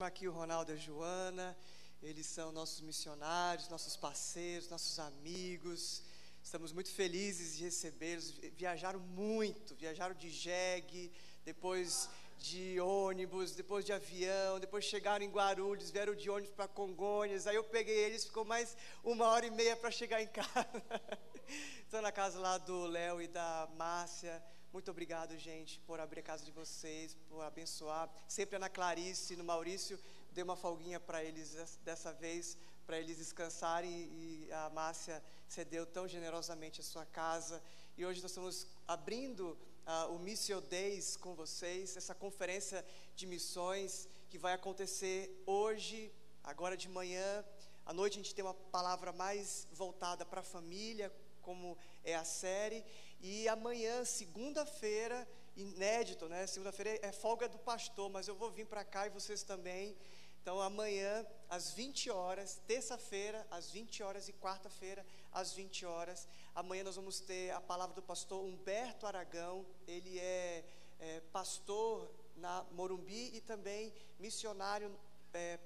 Estão aqui o Ronaldo e a Joana, eles são nossos missionários, nossos parceiros, nossos amigos. Estamos muito felizes de recebê-los. Viajaram muito, viajaram de jegue, depois de ônibus, depois de avião, depois chegaram em Guarulhos, vieram de ônibus para Congonhas. Aí eu peguei eles, ficou mais 1h30 para chegar em casa. Estou na casa lá do Léo e da Márcia. Muito obrigado, gente, por abrir a casa de vocês, por abençoar. Sempre na Clarice, no Maurício, dei uma folguinha para eles dessa vez, para eles descansarem, e a Márcia cedeu tão generosamente a sua casa. E hoje nós estamos abrindo o Missio Days com vocês, essa conferência de missões que vai acontecer hoje, agora de manhã. À noite a gente tem uma palavra mais voltada para a família, como é a série, e amanhã, segunda-feira, inédito, né? Segunda-feira é folga do pastor, mas eu vou vir para cá e vocês também. Então amanhã, às 20 horas, terça-feira, às 20 horas e quarta-feira, às 20 horas, amanhã nós vamos ter a palavra do pastor Humberto Aragão. Ele é pastor na Morumbi e também missionário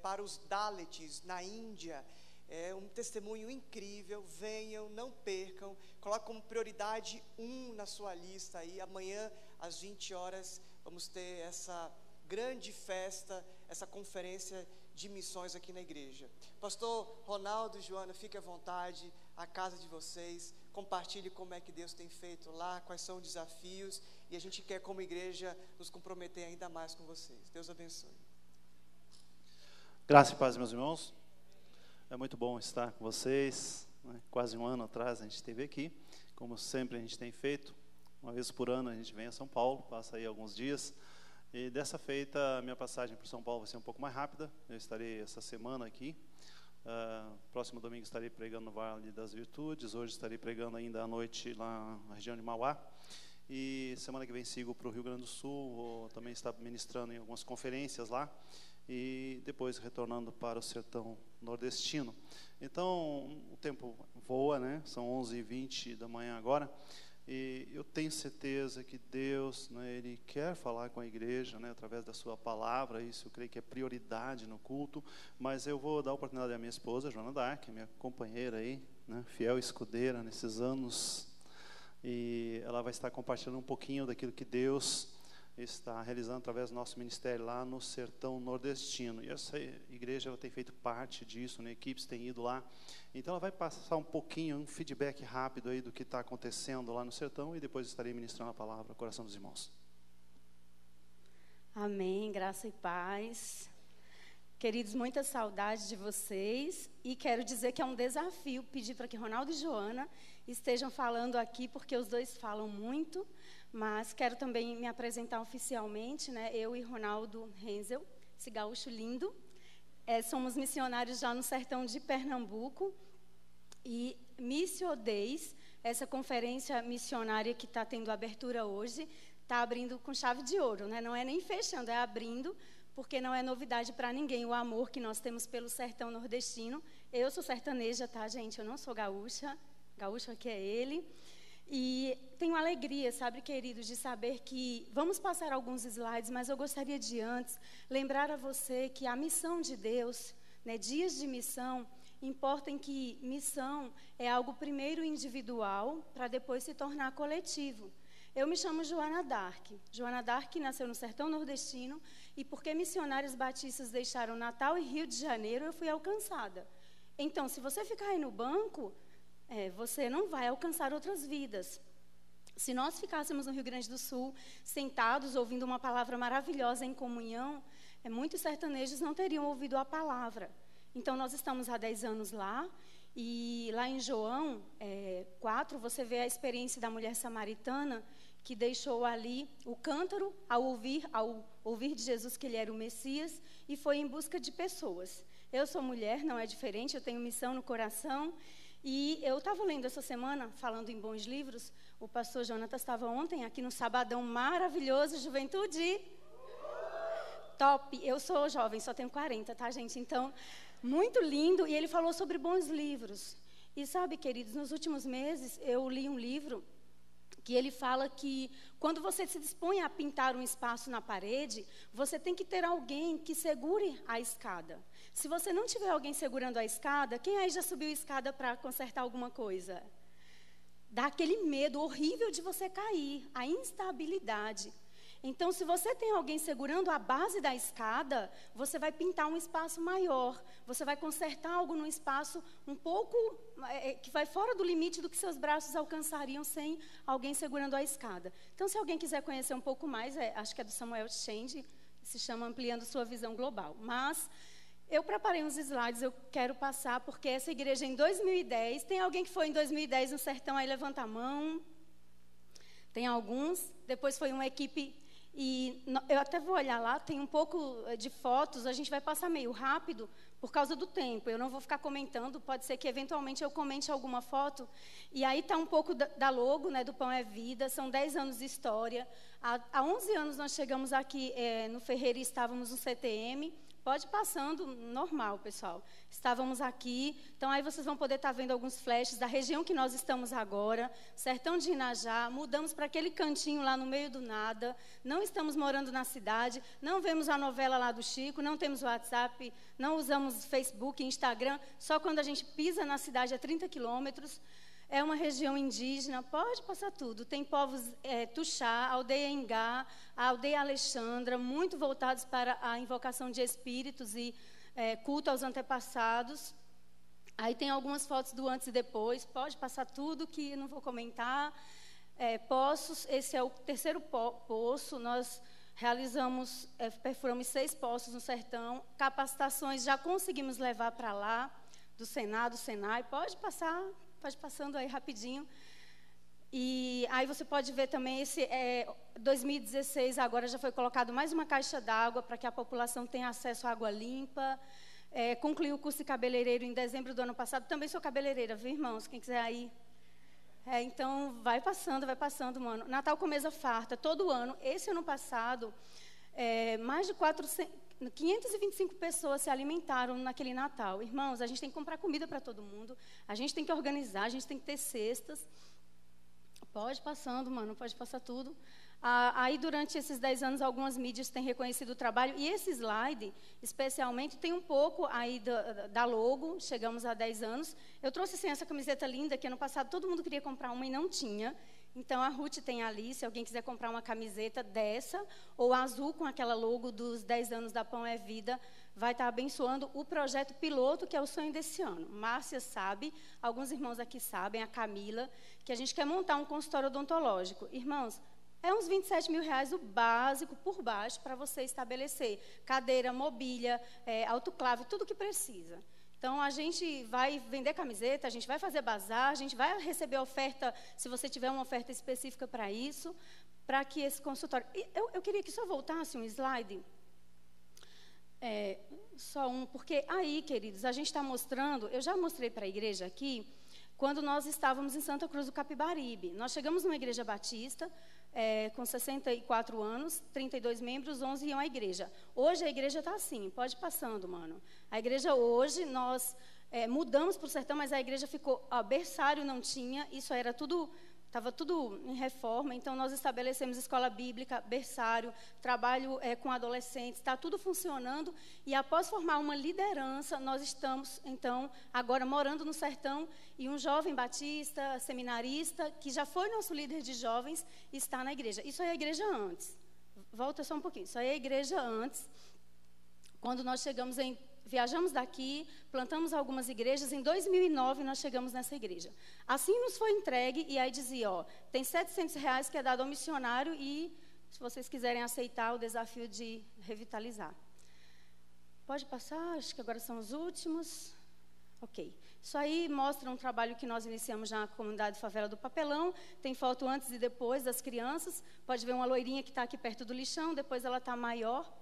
para os Dalits na Índia. É um testemunho incrível. Venham, não percam, coloque como prioridade 1 na sua lista aí. Amanhã às 20 horas vamos ter essa grande festa, essa conferência de missões aqui na igreja. Pastor Ronaldo, Joana, fique à vontade, a casa de vocês, compartilhe como é que Deus tem feito lá, quais são os desafios, e a gente quer como igreja nos comprometer ainda mais com vocês. Deus abençoe. Graça e paz, meus irmãos. É muito bom estar com vocês, né? Quase um ano atrás a gente esteve aqui, como sempre a gente tem feito, uma vez por ano a gente vem a São Paulo, passa aí alguns dias, e dessa feita a minha passagem para São Paulo vai ser um pouco mais rápida. Eu estarei essa semana aqui, próximo domingo estarei pregando no Vale das Virtudes, hoje estarei pregando ainda à noite lá na região de Mauá, e semana que vem sigo para o Rio Grande do Sul, vou também estar ministrando em algumas conferências lá, e depois retornando para o sertão nordestino. Então, o tempo voa, né? São 11h20 da manhã agora, e eu tenho certeza que Deus, né, Ele quer falar com a igreja, né, através da sua palavra. Isso eu creio que é prioridade no culto, mas eu vou dar a oportunidade à minha esposa, Joana Dark, minha companheira aí, né, fiel escudeira nesses anos, e ela vai estar compartilhando um pouquinho daquilo que Deus está realizando através do nosso ministério lá no sertão nordestino. E essa igreja ela tem feito parte disso, né? Equipes têm ido lá. Então ela vai passar um pouquinho, um feedback rápido aí do que está acontecendo lá no sertão, e depois estarei ministrando a palavra ao coração dos irmãos. Amém, graça e paz. Queridos, muita saudade de vocês, e quero dizer que é um desafio pedir para que Ronaldo e Joana estejam falando aqui, porque os dois falam muito. Mas quero também me apresentar oficialmente, né? Eu e Ronaldo Renzel, esse gaúcho lindo. Somos missionários já no sertão de Pernambuco. E Missio Days, essa conferência missionária que está tendo abertura hoje, está abrindo com chave de ouro, né? Não é nem fechando, é abrindo, porque não é novidade para ninguém o amor que nós temos pelo sertão nordestino. Eu sou sertaneja, tá, gente? Eu não sou gaúcha. Gaúcho aqui é ele. E tenho alegria, sabe, queridos, de saber que vamos passar alguns slides, mas eu gostaria de antes lembrar a você que a missão de Deus, né, dias de missão, importa em que missão é algo primeiro individual para depois se tornar coletivo. Eu me chamo Joana Dark. Joana Dark nasceu no sertão nordestino, e porque missionários batistas deixaram Natal e Rio de Janeiro, eu fui alcançada. Então, se você ficar aí no banco, você não vai alcançar outras vidas. Se nós ficássemos no Rio Grande do Sul, sentados, ouvindo uma palavra maravilhosa em comunhão, muitos sertanejos não teriam ouvido a palavra. Então, nós estamos há 10 anos lá, e lá em João 4, você vê a experiência da mulher samaritana, que deixou ali o cântaro ao ouvir de Jesus que ele era o Messias, e foi em busca de pessoas. Eu sou mulher, não é diferente, eu tenho missão no coração. E eu estava lendo essa semana, falando em bons livros, o pastor Jonatas estava ontem aqui no sabadão maravilhoso, juventude. Top, eu sou jovem, só tenho 40, tá, gente? Então, muito lindo, e ele falou sobre bons livros. E sabe, queridos, nos últimos meses eu li um livro que ele fala que quando você se dispõe a pintar um espaço na parede, você tem que ter alguém que segure a escada. Se você não tiver alguém segurando a escada, quem aí já subiu a escada para consertar alguma coisa? Dá aquele medo horrível de você cair, a instabilidade. Então, se você tem alguém segurando a base da escada, você vai pintar um espaço maior, você vai consertar algo num espaço um pouco, que vai fora do limite do que seus braços alcançariam sem alguém segurando a escada. Então, se alguém quiser conhecer um pouco mais, acho que é do Samuel Chende, se chama Ampliando Sua Visão Global. Mas eu preparei uns slides, eu quero passar, porque essa igreja em 2010, tem alguém que foi em 2010 no sertão, aí levanta a mão. Tem alguns, depois foi uma equipe. E eu até vou olhar lá, tem um pouco de fotos, a gente vai passar meio rápido por causa do tempo. Eu não vou ficar comentando, pode ser que eventualmente eu comente alguma foto. E aí está um pouco da logo, né, do Pão é Vida, são 10 anos de história. Há 11 anos nós chegamos aqui no Ferreira e estávamos no CTM. Pode ir passando, normal, pessoal. Estávamos aqui, então aí vocês vão poder estar vendo alguns flashes da região que nós estamos agora, Sertão de Inajá, mudamos para aquele cantinho lá no meio do nada, não estamos morando na cidade, não vemos a novela lá do Chico, não temos WhatsApp, não usamos Facebook, Instagram, só quando a gente pisa na cidade a 30 quilômetros. É uma região indígena, pode passar tudo. Tem povos Tuxá, aldeia Engá, a aldeia Alexandra, muito voltados para a invocação de espíritos e culto aos antepassados. Aí tem algumas fotos do antes e depois, pode passar tudo que não vou comentar. Poços, esse é o terceiro poço, nós realizamos, perfuramos 6 poços no sertão, capacitações já conseguimos levar para lá, do Senado, Senai, pode passando aí rapidinho. E aí você pode ver também, 2016 agora já foi colocado mais uma caixa d'água para que a população tenha acesso à água limpa. Concluí o curso de cabeleireiro em dezembro do ano passado. Também sou cabeleireira, viu, irmãos? Quem quiser aí. Então, vai passando, mano. Natal com mesa farta, todo ano. Esse ano passado, mais de 525 pessoas se alimentaram naquele Natal. Irmãos, a gente tem que comprar comida para todo mundo, a gente tem que organizar, a gente tem que ter cestas. Pode passando, mano, pode passar tudo. Aí, durante esses 10 anos, algumas mídias têm reconhecido o trabalho. E esse slide, especialmente, tem um pouco aí da logo. Chegamos a 10 anos. Eu trouxe, assim, essa camiseta linda, que ano passado todo mundo queria comprar uma e não tinha. Então, a Ruth tem ali, se alguém quiser comprar uma camiseta dessa, ou azul com aquela logo dos 10 anos da Pão é Vida, vai estar abençoando o projeto piloto, que é o sonho desse ano. Márcia sabe, alguns irmãos aqui sabem, a Camila, que a gente quer montar um consultório odontológico. Irmãos, é uns 27 mil reais o básico por baixo para você estabelecer cadeira, mobília, autoclave, tudo o que precisa. Então, a gente vai vender camiseta, a gente vai fazer bazar, a gente vai receber oferta, se você tiver uma oferta específica para isso, para que esse consultório... Eu queria que só voltasse um slide, só um, porque aí, queridos, a gente está mostrando, eu já mostrei para a igreja aqui, quando nós estávamos em Santa Cruz do Capibaribe. Nós chegamos numa igreja batista, com 64 anos, 32 membros, 11 iam à igreja. Hoje a igreja está assim, pode ir passando, mano. A igreja hoje, nós mudamos para o sertão, mas a igreja ficou, berçário não tinha, isso era tudo, estava tudo em reforma, então nós estabelecemos escola bíblica, berçário, trabalho com adolescentes, está tudo funcionando, e após formar uma liderança, nós estamos, então, agora morando no sertão, e um jovem batista, seminarista, que já foi nosso líder de jovens, está na igreja. Isso é a igreja antes. Volta só um pouquinho. Isso aí é a igreja antes. Quando nós viajamos daqui, plantamos algumas igrejas. Em 2009, nós chegamos nessa igreja. Assim nos foi entregue, e aí dizia, tem R$700 que é dado ao missionário, e se vocês quiserem aceitar o desafio de revitalizar. Pode passar, acho que agora são os últimos. Ok. Isso aí mostra um trabalho que nós iniciamos já na comunidade Favela do Papelão. Tem foto antes e depois das crianças. Pode ver uma loirinha que está aqui perto do lixão, depois ela está maior.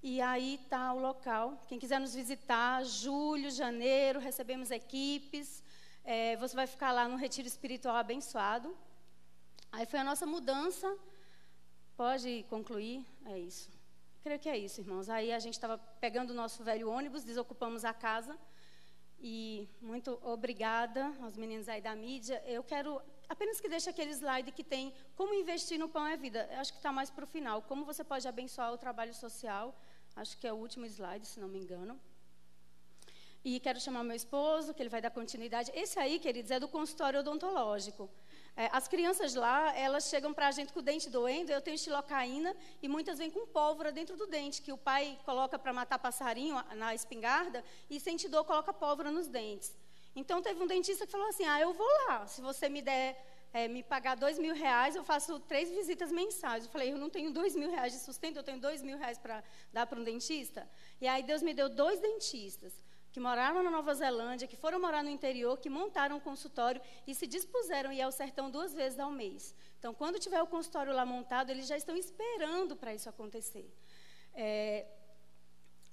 E aí está o local. Quem quiser nos visitar, julho, janeiro, recebemos equipes. Você vai ficar lá no retiro espiritual abençoado. Aí foi a nossa mudança. Pode concluir? É isso. Creio que é isso, irmãos. Aí a gente estava pegando o nosso velho ônibus, desocupamos a casa. E muito obrigada aos meninos aí da mídia. Eu quero apenas que deixe aquele slide que tem como investir no Pão é Vida. Eu acho que está mais para o final. Como você pode abençoar o trabalho social. Acho que é o último slide, se não me engano. E quero chamar meu esposo, que ele vai dar continuidade. Esse aí, queridos, é do consultório odontológico. As crianças lá, elas chegam para a gente com o dente doendo, eu tenho xilocaína, e muitas vêm com pólvora dentro do dente, que o pai coloca para matar passarinho na espingarda, e sente dor, coloca pólvora nos dentes. Então, teve um dentista que falou assim, eu vou lá, se você me der, me pagar R$2.000, eu faço 3 visitas mensais. Eu falei, eu não tenho R$2.000 de sustento, eu tenho R$2.000 para dar para um dentista. E aí Deus me deu 2 dentistas, que moraram na Nova Zelândia, que foram morar no interior, que montaram um consultório e se dispuseram a ir ao sertão 2 vezes ao mês. Então, quando tiver o consultório lá montado, eles já estão esperando para isso acontecer.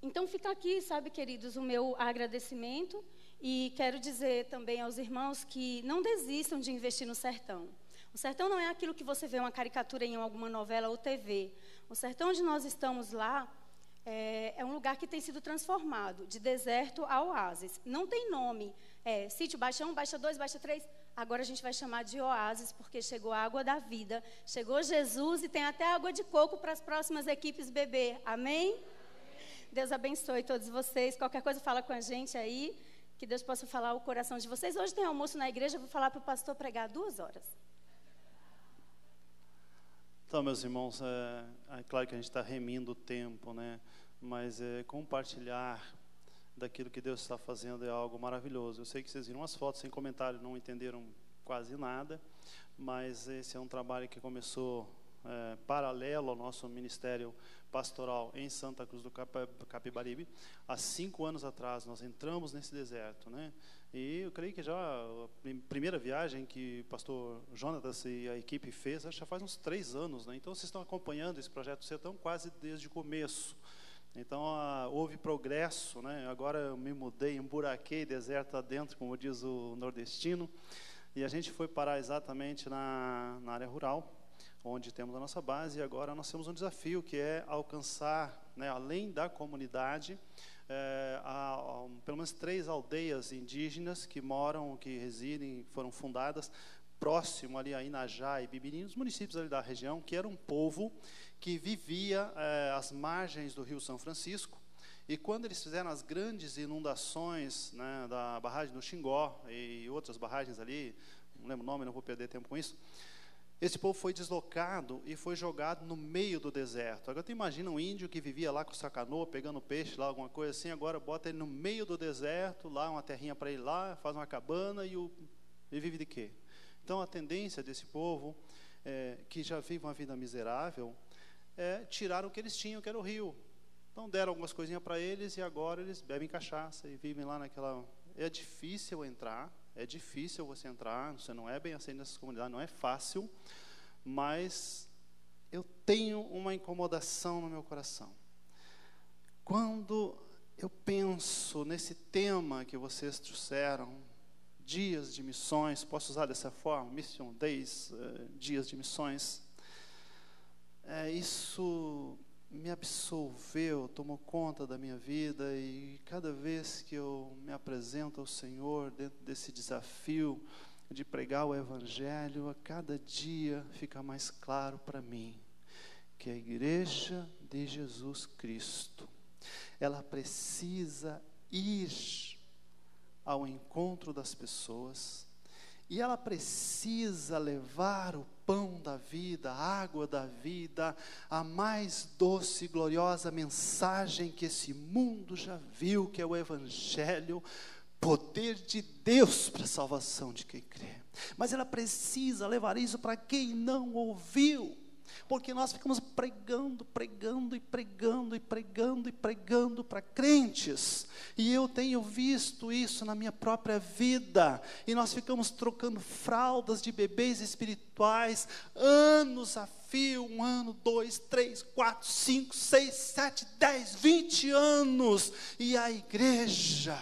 Então, fica aqui, sabe, queridos, o meu agradecimento. E quero dizer também aos irmãos que não desistam de investir no sertão. O sertão não é aquilo que você vê uma caricatura em alguma novela ou TV. O sertão onde nós estamos lá é um lugar que tem sido transformado, de deserto a oásis. Não tem nome. Sítio Baixa 1, Baixa 2, Baixa 3. Agora a gente vai chamar de oásis, porque chegou a água da vida, chegou Jesus e tem até água de coco para as próximas equipes beber. Amém? Deus abençoe todos vocês. Qualquer coisa fala com a gente aí. Que Deus possa falar o coração de vocês. Hoje tem almoço na igreja, eu vou falar para o pastor pregar 2 horas. Então, meus irmãos, é claro que a gente está remindo o tempo, né? Mas compartilhar daquilo que Deus está fazendo é algo maravilhoso. Eu sei que vocês viram as fotos sem comentário, não entenderam quase nada, mas esse é um trabalho que começou paralelo ao nosso ministério pastoral em Santa Cruz do Capibaribe. Há 5 anos atrás nós entramos nesse deserto, né? E eu creio que já a primeira viagem que o pastor Jonatas e a equipe fez, já faz uns 3 anos, né? Então vocês estão acompanhando esse projeto Sertão quase desde o começo. Então houve progresso, né? Agora eu me mudei, emburaquei deserto adentro, como diz o nordestino, e a gente foi parar exatamente na área rural, onde temos a nossa base, e agora nós temos um desafio, que é alcançar, né, além da comunidade, pelo menos 3 aldeias indígenas que moram, que residem, foram fundadas próximo ali a Inajá e Bibirim, os municípios ali da região, que era um povo que vivia às margens do Rio São Francisco, e quando eles fizeram as grandes inundações, né, da barragem do Xingó e outras barragens ali, não lembro o nome, não vou perder tempo com isso, esse povo foi deslocado e foi jogado no meio do deserto. Agora, tu imagina um índio que vivia lá com sua canoa, pegando peixe lá, alguma coisa assim, agora bota ele no meio do deserto, lá uma terrinha para ele lá, faz uma cabana e ele vive de quê? Então, a tendência desse povo, que já vive uma vida miserável, é tirar o que eles tinham, que era o rio. Então, deram algumas coisinhas para eles e agora eles bebem cachaça e vivem lá naquela... É difícil entrar. É difícil você entrar, você não é bem aceito nessas comunidades, não é fácil, mas eu tenho uma incomodação no meu coração. Quando eu penso nesse tema que vocês trouxeram, dias de missões, posso usar dessa forma, Mission Days, dias de missões, isso me absolveu, tomou conta da minha vida, e cada vez que eu me apresento ao Senhor dentro desse desafio de pregar o Evangelho, a cada dia fica mais claro para mim que a Igreja de Jesus Cristo, ela precisa ir ao encontro das pessoas, e ela precisa levar o pão da vida, a água da vida, a mais doce e gloriosa mensagem que esse mundo já viu, que é o Evangelho, poder de Deus para a salvação de quem crê. Mas ela precisa levar isso para quem não ouviu, porque nós ficamos pregando para crentes, e eu tenho visto isso na minha própria vida, e nós ficamos trocando fraldas de bebês espirituais, anos a fio, 1 ano, 2, 3, 4, 5, 6, 7, 10, 20 anos, e a igreja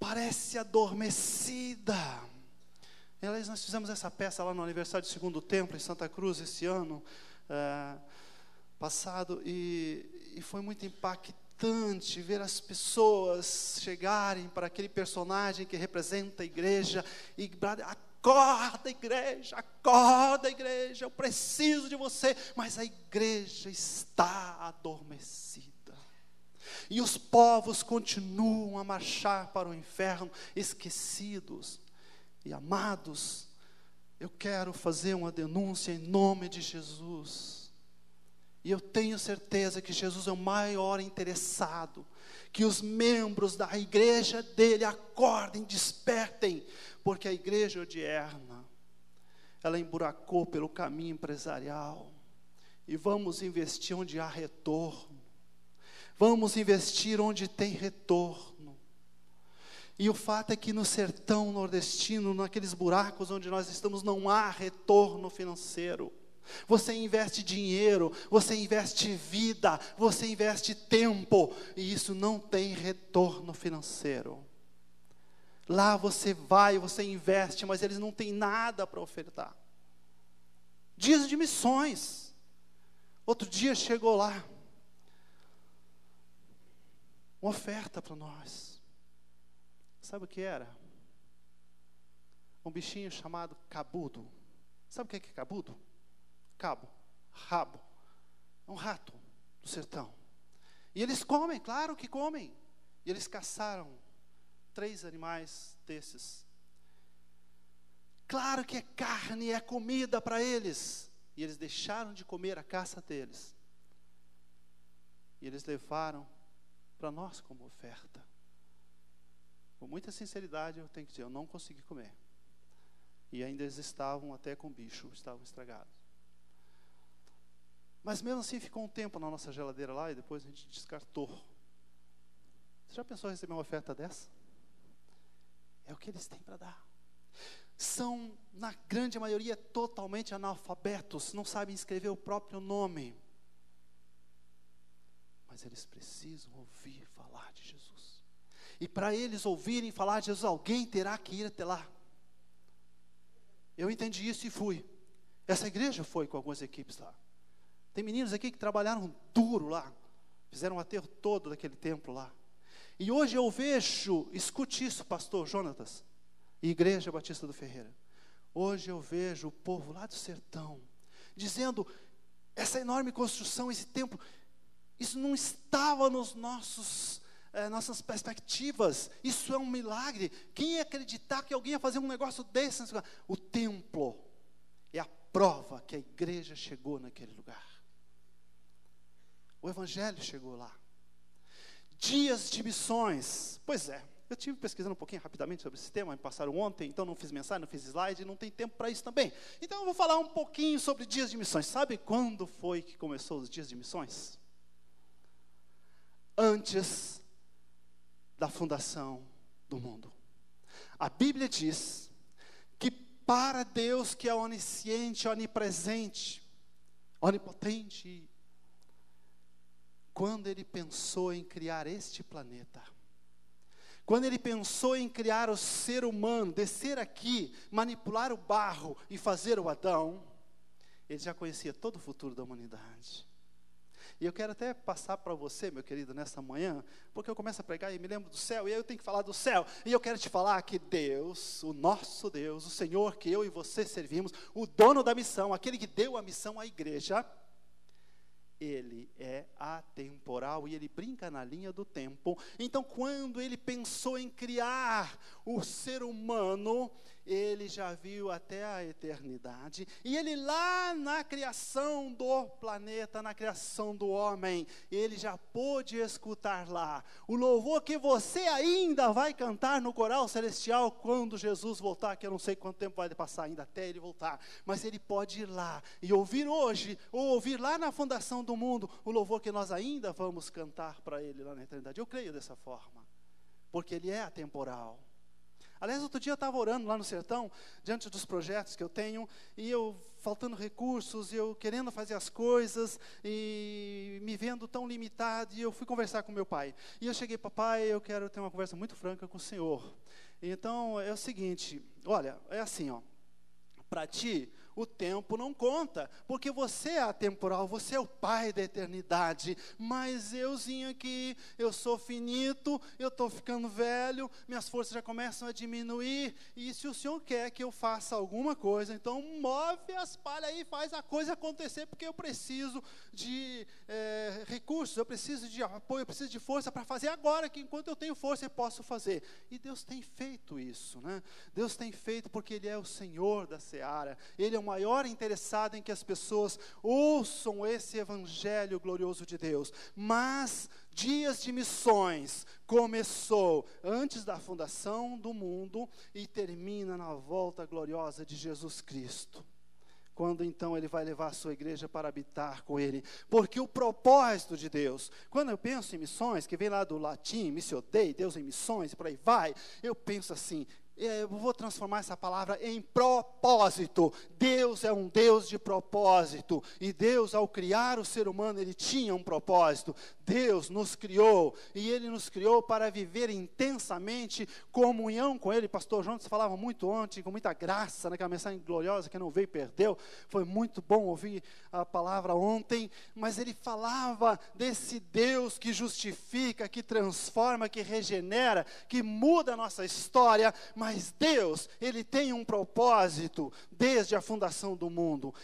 parece adormecida. Aliás, nós fizemos essa peça lá no aniversário do Segundo Templo, em Santa Cruz, esse ano passado, e foi muito impactante ver as pessoas chegarem para aquele personagem que representa a igreja, e acorda, igreja, eu preciso de você. Mas a igreja está adormecida. E os povos continuam a marchar para o inferno, esquecidos. E amados, eu quero fazer uma denúncia em nome de Jesus. E eu tenho certeza que Jesus é o maior interessado, que os membros da igreja dele acordem, despertem, porque a igreja odierna, ela emburacou pelo caminho empresarial, e vamos investir onde há retorno, vamos investir onde tem retorno. E o fato é que no sertão nordestino, naqueles buracos onde nós estamos, não há retorno financeiro. Você investe dinheiro, você investe vida, você investe tempo, e isso não tem retorno financeiro. Lá você vai, você investe, mas eles não têm nada para ofertar. Dias de missões. Outro dia chegou lá uma oferta para nós. Sabe o que era? Um bichinho chamado cabudo. Sabe o que é cabudo? Cabo, rabo, é um rato do sertão. E eles comem, claro que comem. E eles caçaram 3 animais desses. Claro que é carne, é comida para eles. E eles deixaram de comer a caça deles. E eles levaram para nós como oferta. Com muita sinceridade eu tenho que dizer, eu não consegui comer. E ainda eles estavam até com bicho, estavam estragados. Mas mesmo assim ficou um tempo na nossa geladeira lá e depois a gente descartou. Você já pensou em receber uma oferta dessa? É o que eles têm para dar. São, na grande maioria, totalmente analfabetos, não sabem escrever o próprio nome. Mas eles precisam ouvir falar de Jesus. E para eles ouvirem falar de Jesus, alguém terá que ir até lá. Eu entendi isso e fui. Essa igreja foi com algumas equipes lá. Tem meninos aqui que trabalharam duro lá, fizeram o aterro todo daquele templo lá. E hoje eu vejo, escute isso, pastor Jonatas, e Igreja Batista do Ferreira. Hoje eu vejo o povo lá do sertão, dizendo, essa enorme construção, esse templo, isso não estava nos nossas perspectivas, isso é um milagre. Quem ia acreditar que alguém ia fazer um negócio desse? O templo é a prova que a igreja chegou naquele lugar. O evangelho chegou lá. Dias de missões. Pois é, eu estive pesquisando um pouquinho rapidamente sobre esse tema, me passaram ontem, então não fiz mensagem, não fiz slide, não tem tempo para isso também. Então eu vou falar um pouquinho sobre dias de missões. Sabe quando foi que começou os dias de missões? Antes da fundação do mundo. A Bíblia diz que para Deus, que é onisciente, onipresente, onipotente, quando Ele pensou em criar este planeta, quando Ele pensou em criar o ser humano, descer aqui, manipular o barro e fazer o Adão, Ele já conhecia todo o futuro da humanidade. E eu quero até passar para você, meu querido, nessa manhã, porque eu começo a pregar e me lembro do céu, e aí eu tenho que falar do céu, e eu quero te falar que Deus, o nosso Deus, o Senhor que eu e você servimos, o dono da missão, aquele que deu a missão à igreja, Ele é atemporal e Ele brinca na linha do tempo. Então, quando Ele pensou em criar o ser humano, Ele já viu até a eternidade. E Ele lá na criação do planeta, na criação do homem, Ele já pôde escutar lá o louvor que você ainda vai cantar no coral celestial quando Jesus voltar, que eu não sei quanto tempo vai passar ainda até Ele voltar. Mas Ele pode ir lá e ouvir hoje, ou ouvir lá na fundação do mundo, o louvor que nós ainda vamos cantar para Ele lá na eternidade. Eu creio dessa forma, porque Ele é atemporal. Aliás, outro dia eu estava orando lá no sertão, diante dos projetos que eu tenho, e eu faltando recursos, eu querendo fazer as coisas, e me vendo tão limitado, e eu fui conversar com meu pai. E eu cheguei, papai, eu quero ter uma conversa muito franca com o senhor. Então, é o seguinte, olha, é assim, ó, para ti, o tempo não conta, porque você é atemporal, você é o Pai da eternidade, mas euzinho aqui, eu sou finito, eu estou ficando velho, minhas forças já começam a diminuir, e se o Senhor quer que eu faça alguma coisa, então move as palhas aí, faz a coisa acontecer, porque eu preciso de recursos, eu preciso de apoio, eu preciso de força para fazer agora, que enquanto eu tenho força eu posso fazer. E Deus tem feito isso, né? Deus tem feito porque Ele é o Senhor da seara, Ele é o maior interessado em que as pessoas ouçam esse evangelho glorioso de Deus. Mas dias de missões começou antes da fundação do mundo e termina na volta gloriosa de Jesus Cristo, quando então Ele vai levar a sua igreja para habitar com Ele, porque o propósito de Deus, quando eu penso em missões, que vem lá do latim, missio Dei, Deus em missões, por aí vai, eu penso assim, eu vou transformar essa palavra em propósito. Deus é um Deus de propósito, e Deus, ao criar o ser humano, Ele tinha um propósito. Deus nos criou, e Ele nos criou para viver intensamente comunhão com Ele. Pastor Jonas falava muito ontem, com muita graça, naquela mensagem gloriosa, que não veio e perdeu. Foi muito bom ouvir a palavra ontem, mas ele falava desse Deus que justifica, que transforma, que regenera, que muda a nossa história. Mas Deus, Ele tem um propósito desde a fundação do mundo,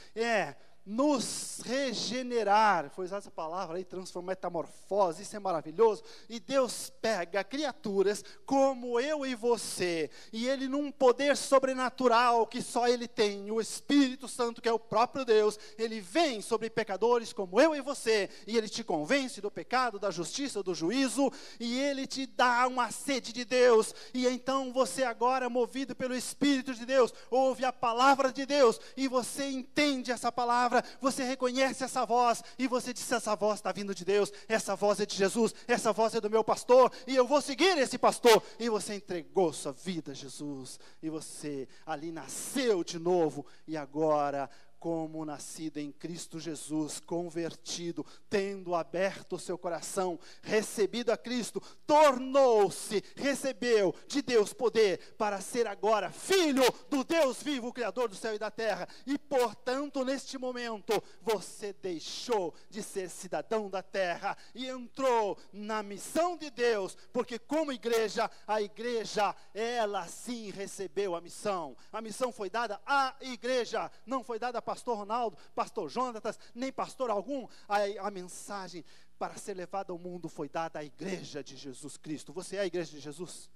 nos regenerar, foi usada essa palavra aí, transformar, metamorfose, isso é maravilhoso. E Deus pega criaturas como eu e você, e Ele, num poder sobrenatural que só Ele tem, o Espírito Santo, que é o próprio Deus, Ele vem sobre pecadores como eu e você, e Ele te convence do pecado, da justiça, do juízo, e Ele te dá uma sede de Deus, e então você agora, movido pelo Espírito de Deus, ouve a palavra de Deus, e você entende essa palavra, você reconhece essa voz, e você diz: essa voz está vindo de Deus, essa voz é de Jesus, essa voz é do meu pastor, e eu vou seguir esse pastor. E você entregou sua vida a Jesus, e você ali nasceu de novo, e agora, como nascido em Cristo Jesus, convertido, tendo aberto o seu coração, recebido a Cristo, tornou-se, recebeu de Deus poder para ser agora filho do Deus vivo, o Criador do céu e da terra. E portanto, neste momento, você deixou de ser cidadão da terra e entrou na missão de Deus, porque como igreja, a igreja, ela sim recebeu a missão. A missão foi dada à igreja, não foi dada a pastor Ronaldo, pastor Jonatas, nem pastor algum. A mensagem para ser levada ao mundo foi dada à igreja de Jesus Cristo. Você é a igreja de Jesus?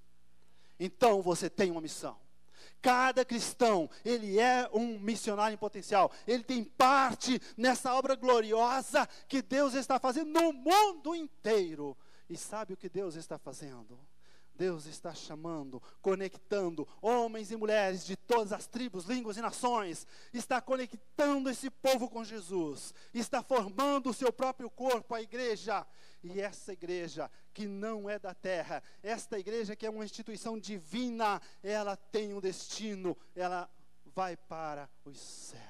Então você tem uma missão. Cada cristão, ele é um missionário em potencial. Ele tem parte nessa obra gloriosa que Deus está fazendo no mundo inteiro. E sabe o que Deus está fazendo? Deus está chamando, conectando homens e mulheres de todas as tribos, línguas e nações. Está conectando esse povo com Jesus. Está formando o seu próprio corpo, a igreja. E essa igreja que não é da terra, esta igreja que é uma instituição divina, ela tem um destino, ela vai para os céus.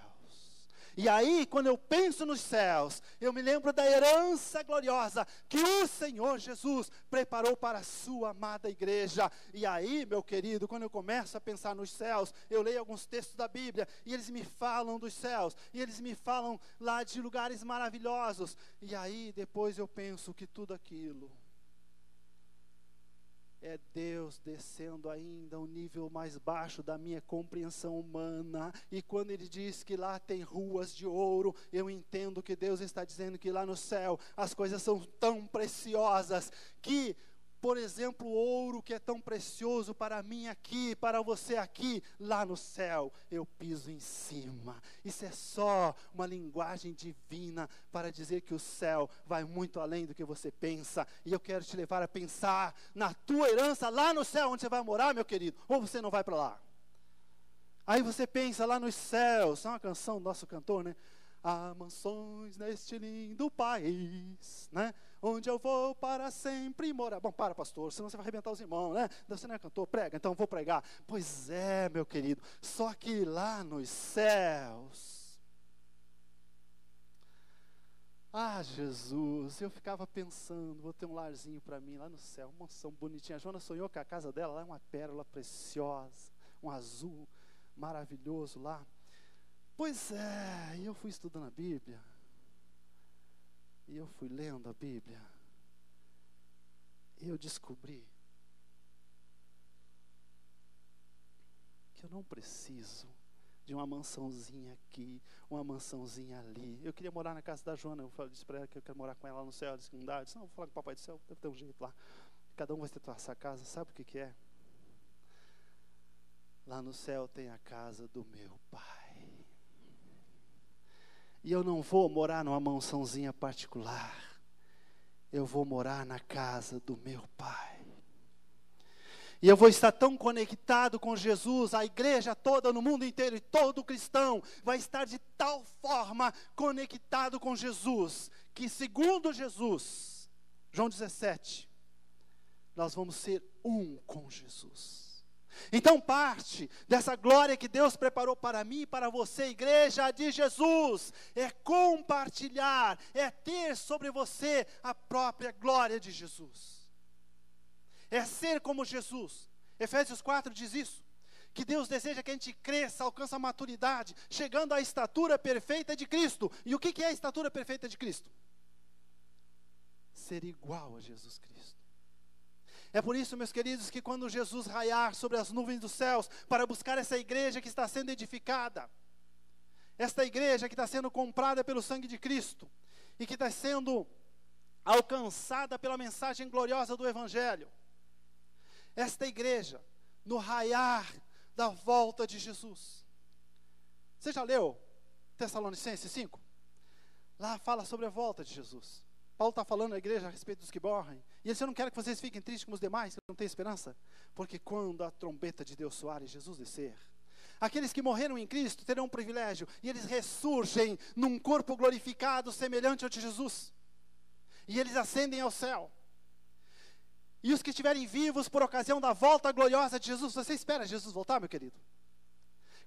E aí, quando eu penso nos céus, eu me lembro da herança gloriosa que o Senhor Jesus preparou para a sua amada igreja. E aí, meu querido, quando eu começo a pensar nos céus, eu leio alguns textos da Bíblia, e eles me falam dos céus, e eles me falam lá de lugares maravilhosos. E aí, depois eu penso que tudo aquilo é Deus descendo ainda um nível mais baixo da minha compreensão humana. E quando Ele diz que lá tem ruas de ouro, eu entendo que Deus está dizendo que lá no céu as coisas são tão preciosas que, por exemplo, o ouro que é tão precioso para mim aqui, para você aqui, lá no céu, eu piso em cima. Isso é só uma linguagem divina para dizer que o céu vai muito além do que você pensa. E eu quero te levar a pensar na tua herança lá no céu, onde você vai morar, meu querido, ou você não vai para lá. Aí você pensa lá nos céus, é uma canção do nosso cantor, né? Há mansões neste lindo país, né? Onde eu vou para sempre morar. Bom, para, pastor, senão você vai arrebentar os irmãos, né? Você não é cantor, prega, então vou pregar. Pois é, meu querido, só que lá nos céus, Jesus, eu ficava pensando, vou ter um larzinho para mim lá no céu, uma mansão bonitinha. A Joana sonhou que a casa dela lá é uma pérola preciosa, um azul maravilhoso lá. Pois é, eu fui estudando a Bíblia, e eu fui lendo a Bíblia, e eu descobri que eu não preciso de uma mansãozinha aqui, uma mansãozinha ali. Eu queria morar na casa da Joana, eu disse para ela que eu quero morar com ela lá no céu, ela disse que não dá, eu disse, não, vou falar com o Papai do Céu, deve ter um jeito lá. Cada um vai ter a sua casa, sabe o que é? Lá no céu tem a casa do meu Pai. E eu não vou morar numa mansãozinha particular, eu vou morar na casa do meu Pai. E eu vou estar tão conectado com Jesus, a igreja toda no mundo inteiro e todo cristão vai estar de tal forma conectado com Jesus, que segundo Jesus, João 17, nós vamos ser um com Jesus. Então parte dessa glória que Deus preparou para mim e para você, igreja de Jesus, é compartilhar, é ter sobre você a própria glória de Jesus. É ser como Jesus. Efésios 4 diz isso, que Deus deseja que a gente cresça, alcance a maturidade, chegando à estatura perfeita de Cristo. E o que é a estatura perfeita de Cristo? Ser igual a Jesus Cristo. É por isso, meus queridos, que quando Jesus raiar sobre as nuvens dos céus, para buscar essa igreja que está sendo edificada, esta igreja que está sendo comprada pelo sangue de Cristo, e que está sendo alcançada pela mensagem gloriosa do Evangelho, esta igreja, no raiar da volta de Jesus. Você já leu Tessalonicenses 5? Lá fala sobre a volta de Jesus. Paulo está falando à igreja a respeito dos que morrem. E ele disse, eu não quero que vocês fiquem tristes como os demais, que não têm esperança. Porque quando a trombeta de Deus soar e Jesus descer, aqueles que morreram em Cristo terão um privilégio. E eles ressurgem num corpo glorificado semelhante ao de Jesus. E eles ascendem ao céu. E os que estiverem vivos por ocasião da volta gloriosa de Jesus, você espera Jesus voltar, meu querido?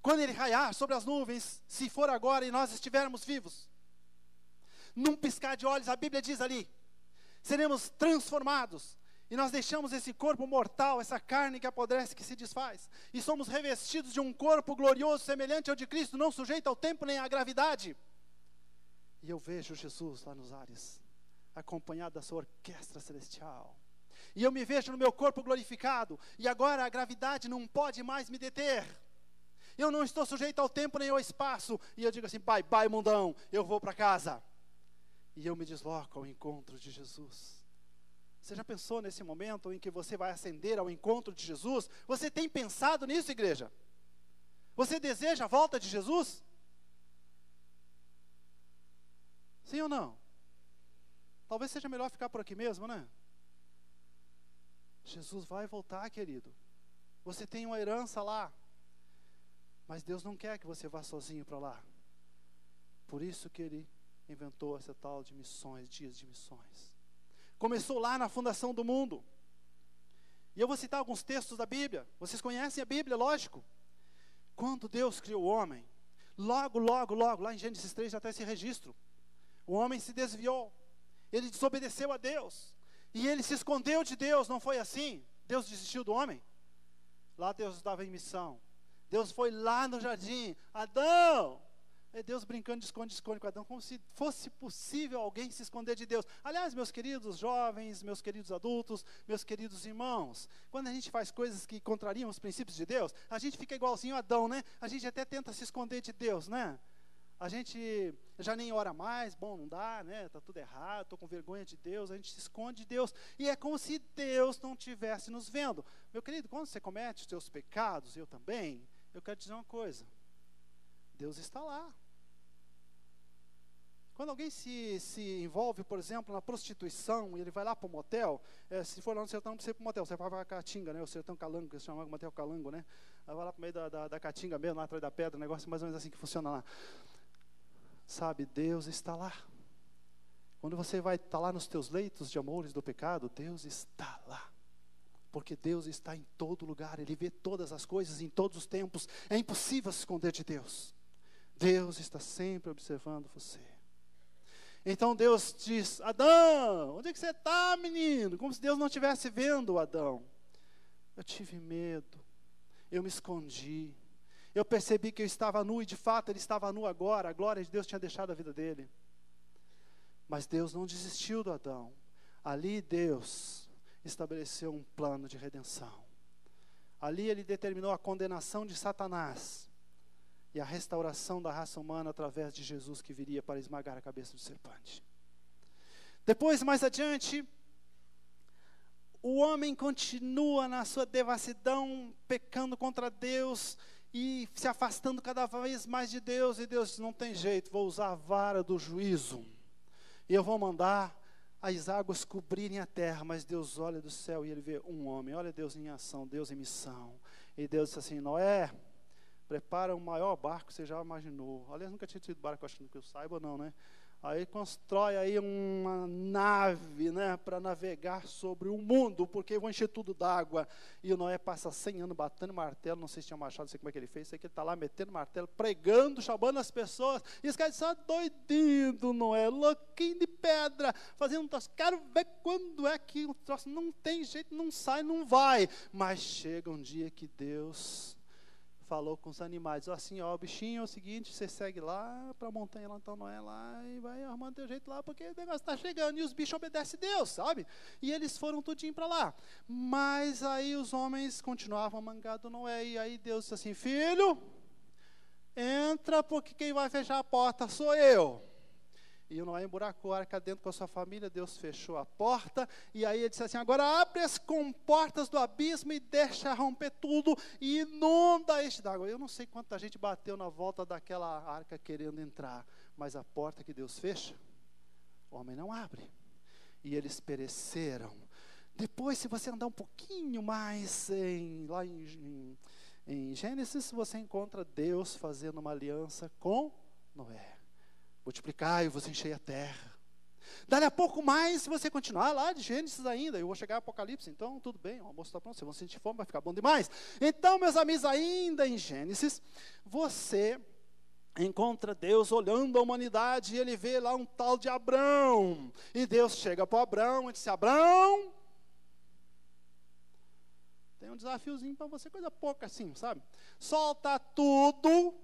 Quando ele raiar sobre as nuvens, se for agora e nós estivermos vivos, num piscar de olhos, a Bíblia diz ali, seremos transformados, e nós deixamos esse corpo mortal, essa carne que apodrece, que se desfaz, e somos revestidos de um corpo glorioso, semelhante ao de Cristo, não sujeito ao tempo nem à gravidade. E eu vejo Jesus lá nos ares, acompanhado da sua orquestra celestial, e eu me vejo no meu corpo glorificado, e agora a gravidade não pode mais me deter. Eu não estou sujeito ao tempo nem ao espaço, e eu digo assim, pai, mundão, eu vou para casa. E eu me desloco ao encontro de Jesus. Você já pensou nesse momento em que você vai ascender ao encontro de Jesus? Você tem pensado nisso, igreja? Você deseja a volta de Jesus? Sim ou não? Talvez seja melhor ficar por aqui mesmo, né? Jesus vai voltar, querido. Você tem uma herança lá. Mas Deus não quer que você vá sozinho para lá. Por isso que Ele inventou essa tal de missões, dias de missões. Começou lá na fundação do mundo. E eu vou citar alguns textos da Bíblia. Vocês conhecem a Bíblia, lógico. Quando Deus criou o homem, logo, lá em Gênesis 3 já está esse registro. O homem se desviou. Ele desobedeceu a Deus. E ele se escondeu de Deus, não foi assim? Deus desistiu do homem? Lá Deus estava em missão. Deus foi lá no jardim. Adão! É Deus brincando de esconde com Adão, como se fosse possível alguém se esconder de Deus. Aliás, meus queridos jovens, meus queridos adultos, meus queridos irmãos, quando a gente faz coisas que contrariam os princípios de Deus, a gente fica igualzinho a Adão, né? A gente até tenta se esconder de Deus, né? A gente já nem ora mais, bom, não dá, né? Está tudo errado, estou com vergonha de Deus, a gente se esconde de Deus. E é como se Deus não estivesse nos vendo. Meu querido, quando você comete os seus pecados, eu também, eu quero dizer uma coisa. Deus está lá. Quando alguém se envolve, por exemplo, na prostituição, e ele vai lá para o motel, se for lá no sertão, não precisa ir para o motel, você vai para a Caatinga, né? O sertão calango, que se chama motel calango, né? Vai lá para o meio da Caatinga mesmo, lá atrás da pedra, um negócio mais ou menos assim que funciona lá. Sabe, Deus está lá. Quando você vai estar lá nos teus leitos de amores do pecado, Deus está lá. Porque Deus está em todo lugar, Ele vê todas as coisas em todos os tempos. É impossível se esconder de Deus. Deus está sempre observando você. Então Deus diz, Adão, onde é que você está, menino? Como se Deus não estivesse vendo Adão. Eu tive medo, eu me escondi, Eu percebi que eu estava nu, e de fato ele estava nu agora. A glória de Deus tinha deixado a vida dele. Mas Deus não desistiu do Adão. Ali Deus estabeleceu um plano de redenção. Ali ele determinou a condenação de Satanás e a restauração da raça humana através de Jesus, que viria para esmagar a cabeça do serpente. Depois, mais adiante, o homem continua na sua devassidão, pecando contra Deus e se afastando cada vez mais de Deus. E Deus diz, não tem jeito, vou usar a vara do juízo. E eu vou mandar as águas cobrirem a terra. Mas Deus olha do céu e ele vê um homem. Olha Deus em ação, Deus em missão. E Deus disse assim, Noé, prepara o maior barco que você já imaginou. Aliás, nunca tinha tido barco, acho que eu saiba não, né? Aí constrói aí uma nave, né, para navegar sobre o mundo, porque eu vou encher tudo d'água. E o Noé passa 100 anos batendo martelo, não sei se tinha machado, não sei como é que ele fez, sei que ele está lá metendo martelo, pregando, chamando as pessoas. E os caras dizem, doidinho, Noé, louquinho de pedra, fazendo um troço. Quero ver quando é que o troço não tem jeito, não sai, não vai. Mas chega um dia que Deus falou com os animais, assim, ó, o bichinho é o seguinte, você segue lá para a montanha, lá então Noé lá, e vai arrumando teu jeito lá, porque o negócio está chegando, e os bichos obedecem Deus, sabe? E eles foram tudinho para lá. Mas aí os homens continuavam mangados Noé, e aí Deus disse assim, filho, entra, porque quem vai fechar a porta sou eu. E o Noé emburacou a arca dentro com a sua família, Deus fechou a porta, e aí ele disse assim, agora abre as comportas do abismo e deixa romper tudo, e inunda este d'água. Eu não sei quanta gente bateu na volta daquela arca querendo entrar, mas a porta que Deus fecha, o homem não abre. E eles pereceram. Depois, se você andar um pouquinho mais lá em Gênesis, você encontra Deus fazendo uma aliança com Noé. Multiplicai e você enchei a terra. Dali a pouco mais, se você continuar lá de Gênesis ainda, eu vou chegar a Apocalipse, então tudo bem, o almoço está pronto, vocês vão sentir fome, vai ficar bom demais. Então, meus amigos, ainda em Gênesis, você encontra Deus olhando a humanidade, e ele vê lá um tal de Abrão. E Deus chega para Abrão e disse, Abrão, tem um desafiozinho para você, coisa pouca assim, sabe? Solta tudo,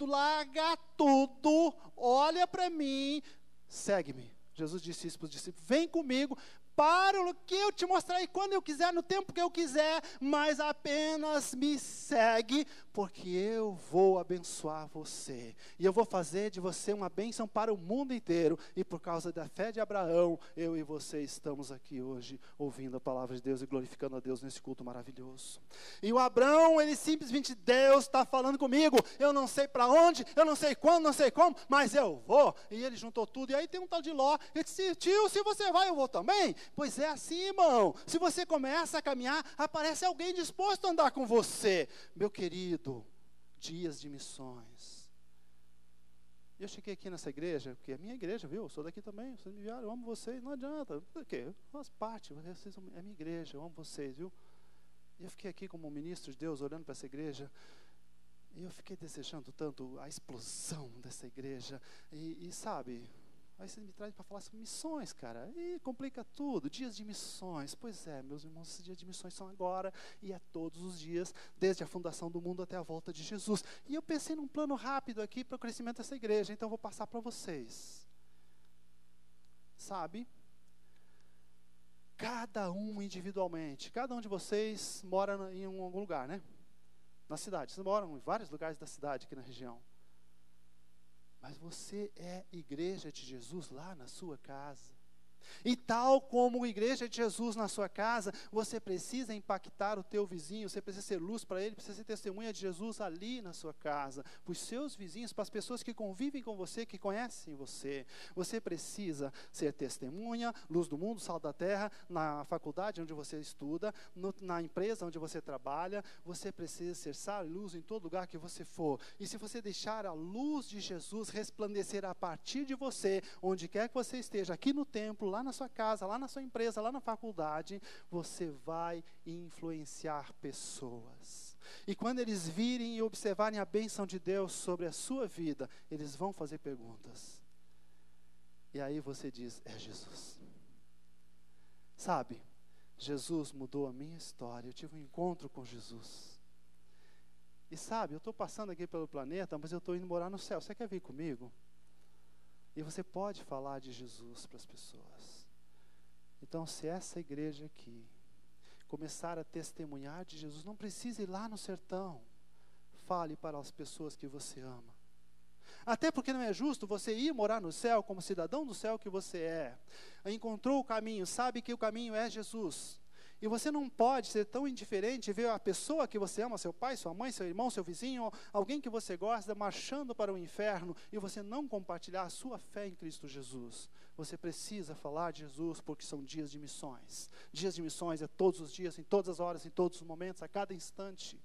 larga tudo, olha para mim, segue-me. Jesus disse isso para os discípulos, vem comigo, para o que eu te mostrarei quando eu quiser, no tempo que eu quiser, mas apenas me segue, porque eu vou abençoar você, e eu vou fazer de você uma bênção para o mundo inteiro, e por causa da fé de Abraão, eu e você estamos aqui hoje, ouvindo a palavra de Deus e glorificando a Deus nesse culto maravilhoso. E o Abrão, ele simplesmente, Deus está falando comigo, eu não sei para onde, eu não sei quando, não sei como, mas eu vou. E ele juntou tudo, e aí tem um tal de Ló, ele disse, tio, se você vai, eu vou também. Pois é assim, irmão, se você começa a caminhar, aparece alguém disposto a andar com você. Meu querido, dias de missões. Eu cheguei aqui nessa igreja, porque é minha igreja, viu? Eu sou daqui também, vocês me enviaram, eu amo vocês, não adianta. Por quê? Eu faço parte, vocês, é minha igreja, eu amo vocês, viu? E eu fiquei aqui como ministro de Deus, olhando para essa igreja, e eu fiquei desejando tanto a explosão dessa igreja, e sabe, aí você me traz para falar sobre missões, cara, e complica tudo, dias de missões. Pois é, meus irmãos, esses dias de missões são agora, e é todos os dias, desde a fundação do mundo até a volta de Jesus. E eu pensei num plano rápido aqui para o crescimento dessa igreja, então eu vou passar para vocês. Sabe, cada um individualmente, cada um de vocês mora em algum lugar, né? Na cidade, vocês moram em vários lugares da cidade aqui na região. Mas você é igreja de Jesus lá na sua casa. E tal como igreja de Jesus na sua casa, você precisa impactar o teu vizinho, você precisa ser luz para ele, precisa ser testemunha de Jesus ali na sua casa, para os seus vizinhos, para as pessoas que convivem com você, que conhecem você. Você precisa ser testemunha, luz do mundo, sal da terra, na faculdade onde você estuda, na empresa onde você trabalha. Você precisa ser sal e luz em todo lugar que você for. E se você deixar a luz de Jesus resplandecer a partir de você, onde quer que você esteja, aqui no templo, lá na sua casa, lá na sua empresa, lá na faculdade, você vai influenciar pessoas. E quando eles virem e observarem a bênção de Deus sobre a sua vida, eles vão fazer perguntas. E aí você diz, é Jesus. Sabe, Jesus mudou a minha história, eu tive um encontro com Jesus. E sabe, eu estou passando aqui pelo planeta, mas eu estou indo morar no céu. Você quer vir comigo? E você pode falar de Jesus para as pessoas. Então, se essa igreja aqui começar a testemunhar de Jesus, não precisa ir lá no sertão. Fale para as pessoas que você ama. Até porque não é justo você ir morar no céu como cidadão do céu que você é. Encontrou o caminho, sabe que o caminho é Jesus. E você não pode ser tão indiferente e ver a pessoa que você ama, seu pai, sua mãe, seu irmão, seu vizinho, alguém que você gosta, marchando para o inferno, e você não compartilhar a sua fé em Cristo Jesus. Você precisa falar de Jesus, porque são dias de missões. Dias de missões é todos os dias, em todas as horas, em todos os momentos, a cada instante.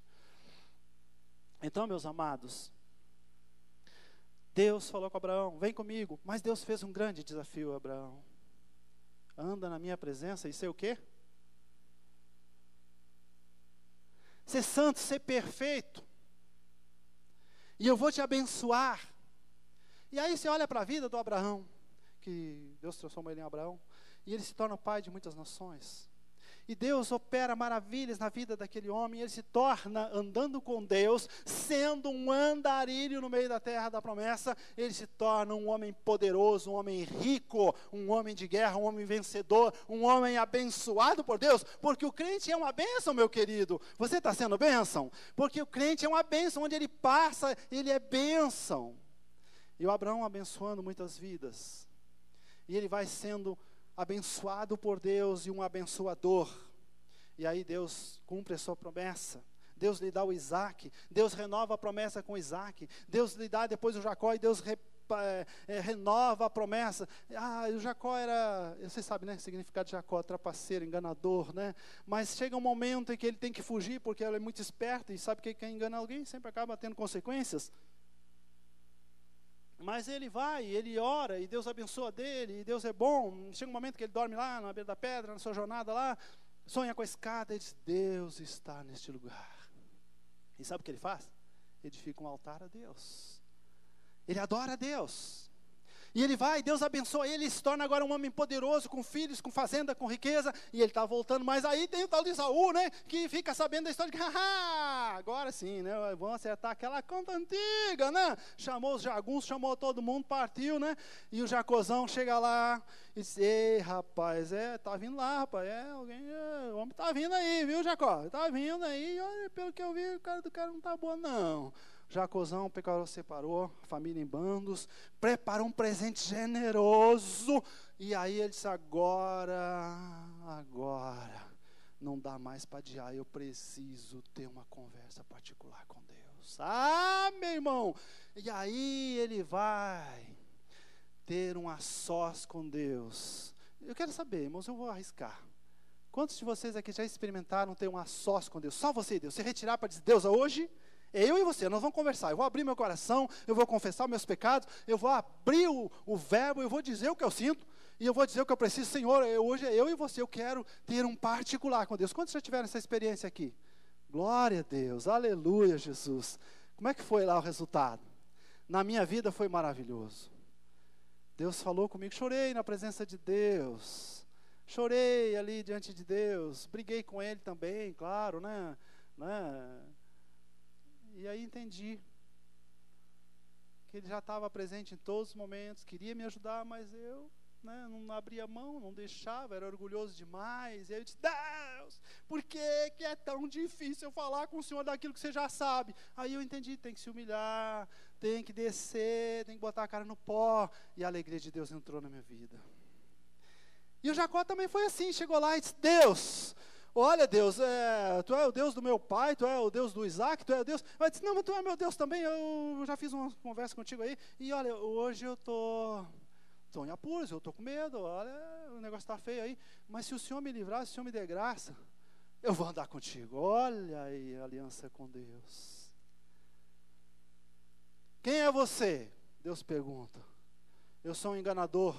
Então, meus amados, Deus falou com Abraão, vem comigo. Mas Deus fez um grande desafio a Abraão. Anda na minha presença e sei o quê? Ser santo, ser perfeito. E eu vou te abençoar. E aí você olha para a vida do Abraão, que Deus transformou ele em Abraão, e ele se torna o pai de muitas nações. E Deus opera maravilhas na vida daquele homem, e ele se torna, andando com Deus, sendo um andarilho no meio da terra da promessa, ele se torna um homem poderoso, um homem rico, um homem de guerra, um homem vencedor, um homem abençoado por Deus, porque o crente é uma bênção, meu querido. Você está sendo bênção? Porque o crente é uma bênção, onde ele passa, ele é bênção. E o Abraão abençoando muitas vidas, e ele vai sendo abençoado por Deus e um abençoador. E aí Deus cumpre a sua promessa. Deus lhe dá o Isaac. Deus renova a promessa com Isaac. Deus lhe dá depois o Jacó e Deus renova a promessa. O Jacó era, você sabe, né, o significado de Jacó, trapaceiro, enganador, né? Mas chega um momento em que ele tem que fugir, porque ele é muito esperto e sabe que quem engana alguém sempre acaba tendo consequências. Mas ele vai, ele ora, e Deus abençoa dele, e Deus é bom. Chega um momento que ele dorme lá, na beira da pedra, na sua jornada lá, sonha com a escada, e diz, Deus está neste lugar. E sabe o que ele faz? Edifica um altar a Deus. Ele adora a Deus. E ele vai, Deus abençoa ele, se torna agora um homem poderoso, com filhos, com fazenda, com riqueza, e ele está voltando. Mas aí tem o tal de Esaú, né, que fica sabendo da história de que, agora sim, né, vão acertar aquela conta antiga, né, chamou os jagunços, chamou todo mundo, partiu, né, e o Jacozão chega lá, e diz, ei, rapaz, tá vindo lá, rapaz, o homem tá vindo aí, viu, Jacó, tá vindo aí, olha, pelo que eu vi, o cara do cara não tá bom, não. Jacozão, o pecador separou, a família em bandos, preparou um presente generoso, e aí ele disse, agora, não dá mais para adiar, eu preciso ter uma conversa particular com Deus. Meu irmão, e aí ele vai ter um a sós com Deus. Eu quero saber, irmãos, eu vou arriscar. Quantos de vocês aqui já experimentaram ter um a sós com Deus? Só você e Deus, se retirar para dizer, Deus, hoje... eu e você, nós vamos conversar, eu vou abrir meu coração, eu vou confessar meus pecados, eu vou abrir o verbo, eu vou dizer o que eu sinto, e eu vou dizer o que eu preciso. Senhor, hoje é eu e você, eu quero ter um particular com Deus. Quantos já tiveram essa experiência aqui? Glória a Deus, aleluia, Jesus. Como é que foi lá o resultado? Na minha vida foi maravilhoso. Deus falou comigo, chorei na presença de Deus, chorei ali diante de Deus, briguei com Ele também, claro, né? E aí entendi que Ele já estava presente em todos os momentos, queria me ajudar, mas eu não abria mão, não deixava, era orgulhoso demais. E aí eu disse, Deus, por que é tão difícil eu falar com o Senhor daquilo que você já sabe? Aí eu entendi, tem que se humilhar, tem que descer, tem que botar a cara no pó. E a alegria de Deus entrou na minha vida. E o Jacó também foi assim, chegou lá e disse, Deus... olha, Deus, tu é o Deus do meu pai, tu é o Deus do Isaac, tu é o Deus... Mas disse, não, mas tu é meu Deus também, eu já fiz uma conversa contigo aí, e olha, hoje eu estou em apuros, eu estou com medo, olha, o negócio está feio aí, mas se o Senhor me livrar, se o Senhor me der graça, eu vou andar contigo. Olha aí a aliança com Deus. Quem é você? Deus pergunta. Eu sou um enganador,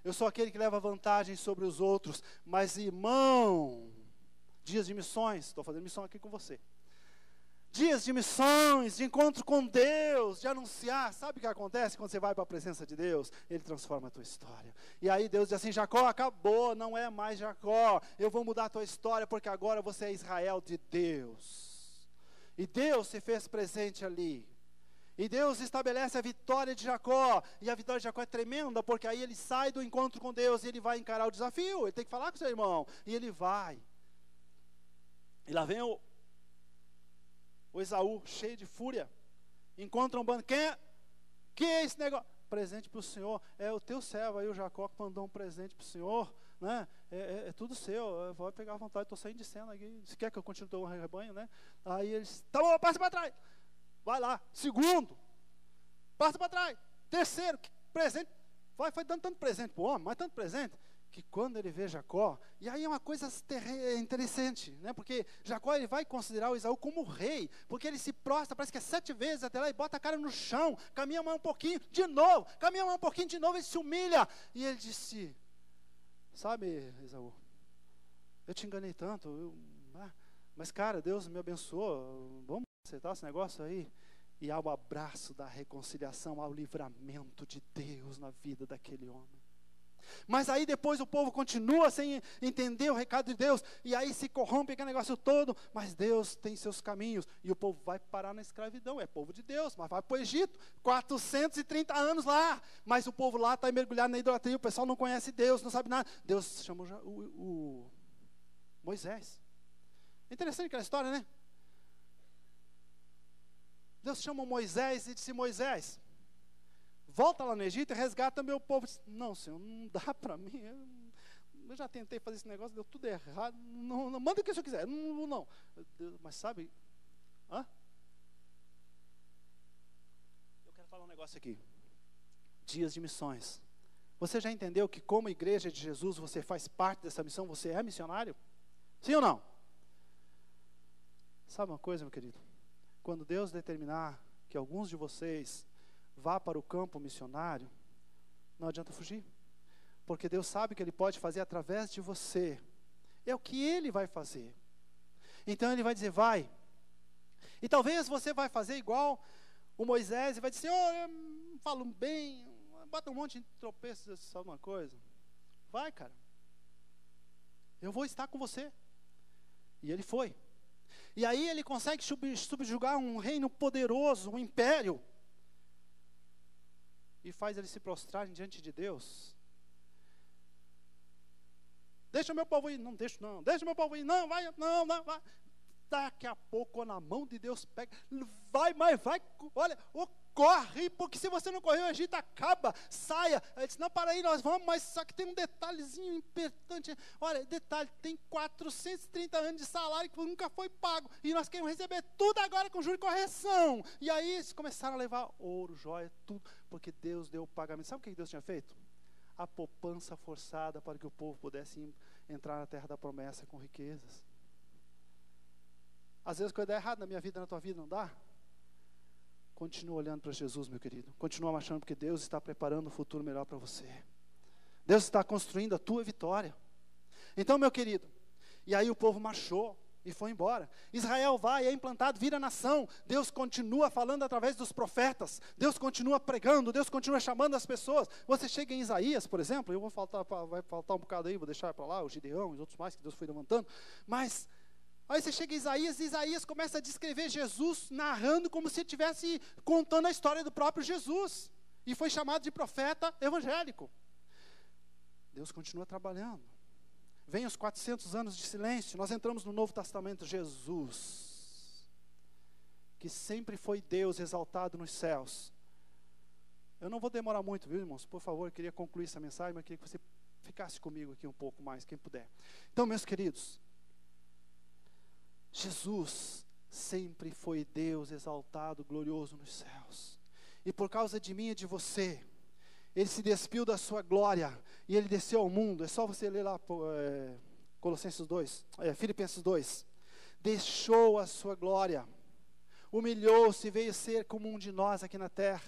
eu sou aquele que leva vantagem sobre os outros, mas irmão... dias de missões, estou fazendo missão aqui com você. Dias de missões, de encontro com Deus, de anunciar. Sabe o que acontece quando você vai para a presença de Deus? Ele transforma a tua história. E aí Deus diz assim, Jacó, acabou, não é mais Jacó. Eu vou mudar a tua história, porque agora você é Israel de Deus. E Deus se fez presente ali. E Deus estabelece a vitória de Jacó. E a vitória de Jacó é tremenda, porque aí ele sai do encontro com Deus e ele vai encarar o desafio. Ele tem que falar com seu irmão. E ele vai. E lá vem o Esaú, cheio de fúria. Encontra um bando. Que é esse negócio? Presente para o Senhor. É o teu servo aí, o Jacó, que mandou um presente para o Senhor. Né? É tudo seu. Vai pegar à vontade. Estou saindo de cena aqui. Se quer que eu continue o rebanho, né? Aí eles, tá bom, passa para trás. Vai lá. Segundo, passa para trás. Terceiro, presente. Foi dando tanto presente para o homem, mas tanto presente, que quando ele vê Jacó, e aí é uma coisa interessante, né? Porque Jacó ele vai considerar o Esaú como rei, porque ele se prostra, parece que é 7 vezes até lá, e bota a cara no chão, caminha mais um pouquinho, de novo, caminha mais um pouquinho, de novo, ele se humilha. E ele disse, sabe, Esaú, eu te enganei tanto, mas cara, Deus me abençoou, vamos acertar esse negócio aí. E há o abraço da reconciliação, ao livramento de Deus na vida daquele homem. Mas aí depois o povo continua sem entender o recado de Deus, e aí se corrompe aquele negócio todo, mas Deus tem seus caminhos, e o povo vai parar na escravidão, é povo de Deus, mas vai para o Egito, 430 anos lá, mas o povo lá está mergulhado na idolatria, o pessoal não conhece Deus, não sabe nada. Deus chamou o Moisés. É interessante aquela história, né? Deus chama Moisés e disse, Moisés, volta lá no Egito e resgata meu povo. Disse, não, Senhor, não dá para mim. Eu já tentei fazer esse negócio, deu tudo errado. Não, manda o que o Senhor quiser. Não. Mas sabe? Eu quero falar um negócio aqui. Dias de missões. Você já entendeu que como igreja de Jesus, você faz parte dessa missão? Você é missionário? Sim ou não? Sabe uma coisa, meu querido? Quando Deus determinar que alguns de vocês vá para o campo missionário, não adianta fugir, porque Deus sabe que Ele pode fazer através de você, é o que Ele vai fazer. Então Ele vai dizer, vai, e talvez você vai fazer igual o Moisés, e vai dizer, eu falo bem, bota um monte de tropeços, sabe uma coisa, vai cara, eu vou estar com você. E ele foi. E aí ele consegue subjugar um reino poderoso, um império, e faz ele se prostrar diante de Deus. Deixa meu povo ir, não deixa não, deixa meu povo ir, não, vai. Daqui a pouco na mão de Deus pega, vai, olha, corre, porque se você não correr o Egito acaba, saia. Ele disse, não, para aí, nós vamos, mas só que tem um detalhezinho importante. Olha, detalhe, tem 430 anos de salário que nunca foi pago, e nós queremos receber tudo agora com juros e correção. E aí eles começaram a levar ouro, joia, tudo, porque Deus deu o pagamento. Sabe o que Deus tinha feito? A poupança forçada para que o povo pudesse entrar na terra da promessa com riquezas. Às vezes coisa dá errado na minha vida, na tua vida, não dá? Continua olhando para Jesus, meu querido. Continua marchando, porque Deus está preparando um futuro melhor para você. Deus está construindo a tua vitória. Então, meu querido, e aí o povo marchou e foi embora. Israel vai, é implantado, vira nação. Deus continua falando através dos profetas. Deus continua pregando, Deus continua chamando as pessoas. Você chega em Isaías, por exemplo, vai faltar um bocado aí, vou deixar para lá, o Gideão e os outros mais que Deus foi levantando. Mas aí você chega em Isaías, e Isaías começa a descrever Jesus, narrando como se estivesse contando a história do próprio Jesus. E foi chamado de profeta evangélico. Deus continua trabalhando. Vem os 400 anos de silêncio, nós entramos no Novo Testamento. Jesus, que sempre foi Deus exaltado nos céus. Eu não vou demorar muito, viu, irmãos? Por favor, eu queria concluir essa mensagem, mas eu queria que você ficasse comigo aqui um pouco mais, quem puder. Então, meus queridos, Jesus sempre foi Deus exaltado, glorioso nos céus. E por causa de mim e de você, Ele se despiu da sua glória e Ele desceu ao mundo. É só você ler lá Filipenses 2. Deixou a sua glória, humilhou-se e veio ser como um de nós aqui na terra.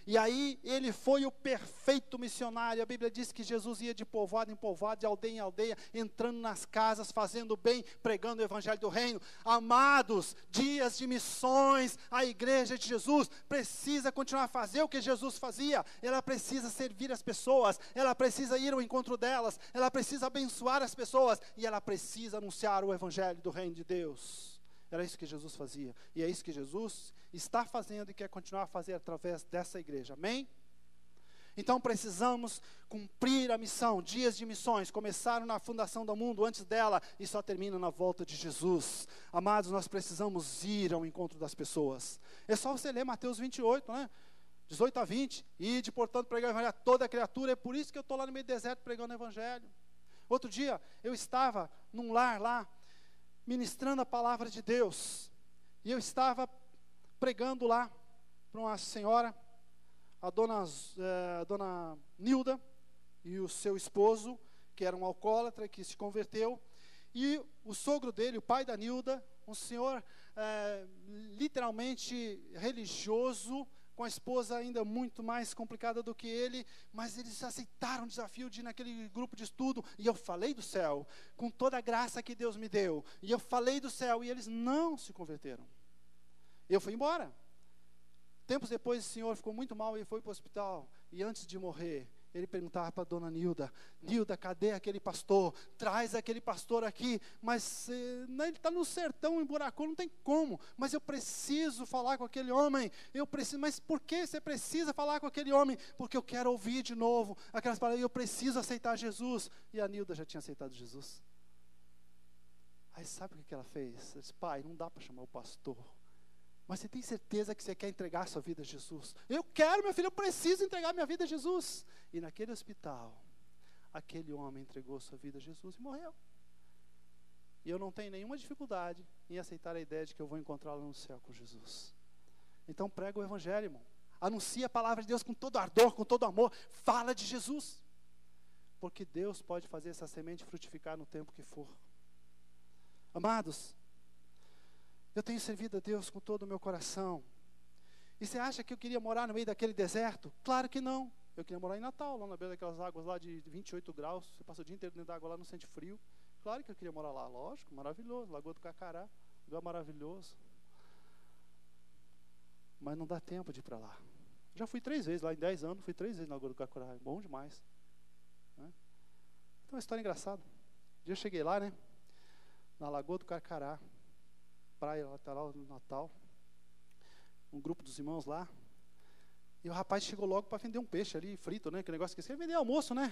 E aí ele foi o perfeito missionário. A Bíblia diz que Jesus ia de povoado em povoado, de aldeia em aldeia, entrando nas casas, fazendo bem, pregando o evangelho do reino. Amados, dias de missões, a igreja de Jesus precisa continuar a fazer o que Jesus fazia. Ela precisa servir as pessoas, ela precisa ir ao encontro delas, ela precisa abençoar as pessoas, e ela precisa anunciar o evangelho do reino de Deus. Era isso que Jesus fazia. E é isso que Jesus está fazendo e quer continuar a fazer através dessa igreja. Amém? Então precisamos cumprir a missão. Dias de missões começaram na fundação do mundo, antes dela, e só terminam na volta de Jesus. Amados, nós precisamos ir ao encontro das pessoas. É só você ler Mateus 28, né? 18 a 20. Ide, portanto, pregar o evangelho a toda criatura. É por isso que eu estou lá no meio do deserto pregando o evangelho. Outro dia, eu estava num lar lá, ministrando a palavra de Deus. E eu estava pregando lá para uma senhora, a dona Nilda, e o seu esposo, que era um alcoólatra, que se converteu. E o sogro dele, o pai da Nilda, um senhor literalmente religioso, com a esposa ainda muito mais complicada do que ele, mas eles aceitaram o desafio de ir naquele grupo de estudo, e eu falei do céu, com toda a graça que Deus me deu, e eu falei do céu, e eles não se converteram. Eu fui embora. Tempos depois o senhor ficou muito mal e foi para o hospital, e antes de morrer, ele perguntava para a dona Nilda: Nilda, cadê aquele pastor? Traz aquele pastor aqui. Mas ele está no sertão, em Buracô, não tem como. Mas eu preciso falar com aquele homem. Mas por que você precisa falar com aquele homem? Porque eu quero ouvir de novo aquelas palavras. Eu preciso aceitar Jesus. E a Nilda já tinha aceitado Jesus. Aí sabe o que ela fez? Ela disse: pai, não dá para chamar o pastor. Mas você tem certeza que você quer entregar a sua vida a Jesus? Eu quero, meu filho, eu preciso entregar minha vida a Jesus. E naquele hospital, aquele homem entregou sua vida a Jesus e morreu. E eu não tenho nenhuma dificuldade em aceitar a ideia de que eu vou encontrá-lo no céu com Jesus. Então prega o evangelho, irmão. Anuncia a palavra de Deus com todo ardor, com todo amor. Fala de Jesus. Porque Deus pode fazer essa semente frutificar no tempo que for. Amados, eu tenho servido a Deus com todo o meu coração. E você acha que eu queria morar no meio daquele deserto? Claro que não. Eu queria morar em Natal, lá na beira daquelas águas lá de 28 graus. Você passa o dia inteiro dentro da água lá, não sente frio. Claro que eu queria morar lá, lógico, maravilhoso. Lagoa do Cacará, lugar maravilhoso. Mas não dá tempo de ir para lá. Já fui 3 vezes lá, em 10 anos, fui 3 vezes na Lagoa do Cacará. É bom demais. Né? Então, uma história engraçada. Um dia eu cheguei lá, né? Na Lagoa do Cacará. Praia, lá, tá lá no Natal, um grupo dos irmãos lá, e o rapaz chegou logo para vender um peixe ali, frito, né, que negócio que ele vender almoço, né,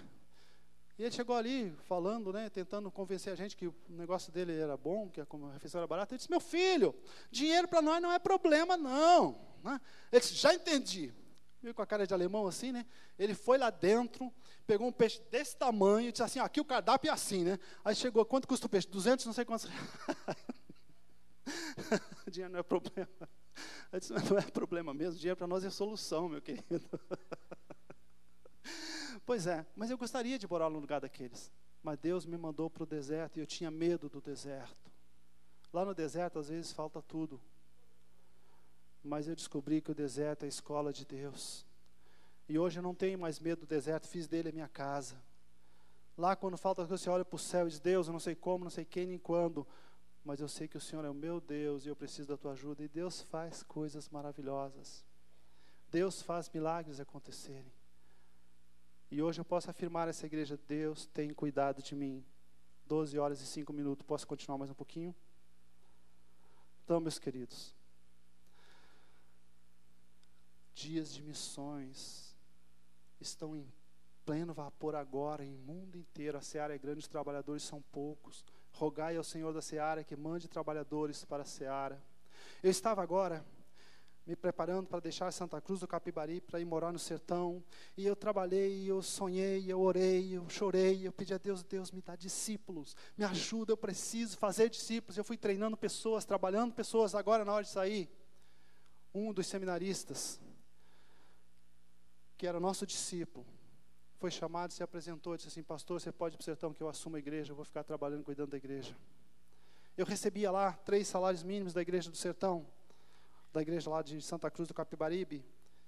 e ele chegou ali falando, né, tentando convencer a gente que o negócio dele era bom, que a refeição era barata. Ele disse: meu filho, dinheiro para nós não é problema não, né? Ele disse: já entendi. Meio com a cara de alemão assim, né, ele foi lá dentro, pegou um peixe desse tamanho, e disse assim: aqui o cardápio é assim, né, aí chegou: quanto custa o peixe? 200, não sei quantos. Dinheiro não é problema. Eu disse: não é problema mesmo, dinheiro para nós é solução, meu querido. Pois é, mas eu gostaria de morar no lugar daqueles. Mas Deus me mandou para o deserto e eu tinha medo do deserto. Lá no deserto às vezes falta tudo. Mas eu descobri que o deserto é a escola de Deus. E hoje eu não tenho mais medo do deserto, fiz dele a minha casa. Lá quando falta coisa, você olha para o céu e diz: Deus, eu não sei como, não sei quem, nem quando, mas eu sei que o Senhor é o meu Deus e eu preciso da tua ajuda. E Deus faz coisas maravilhosas. Deus faz milagres acontecerem. E hoje eu posso afirmar a essa igreja: Deus tem cuidado de mim. 12 horas e 5 minutos, posso continuar mais um pouquinho? Então, meus queridos, dias de missões estão em pleno vapor agora, em mundo inteiro. A seara é grande, os trabalhadores são poucos. Rogai ao Senhor da seara que mande trabalhadores para a seara. Eu estava agora me preparando para deixar Santa Cruz do Capibaribe para ir morar no sertão. E eu trabalhei, eu sonhei, eu orei, eu chorei, eu pedi a Deus: Deus, me dá discípulos, me ajuda, eu preciso fazer discípulos. Eu fui treinando pessoas, trabalhando pessoas. Agora, na hora de sair, um dos seminaristas, que era nosso discípulo, foi chamado, se apresentou, disse assim: pastor, você pode ir para o sertão que eu assumo a igreja, eu vou ficar trabalhando, cuidando da igreja. Eu recebia lá 3 salários mínimos da igreja do sertão, da igreja lá de Santa Cruz do Capibaribe,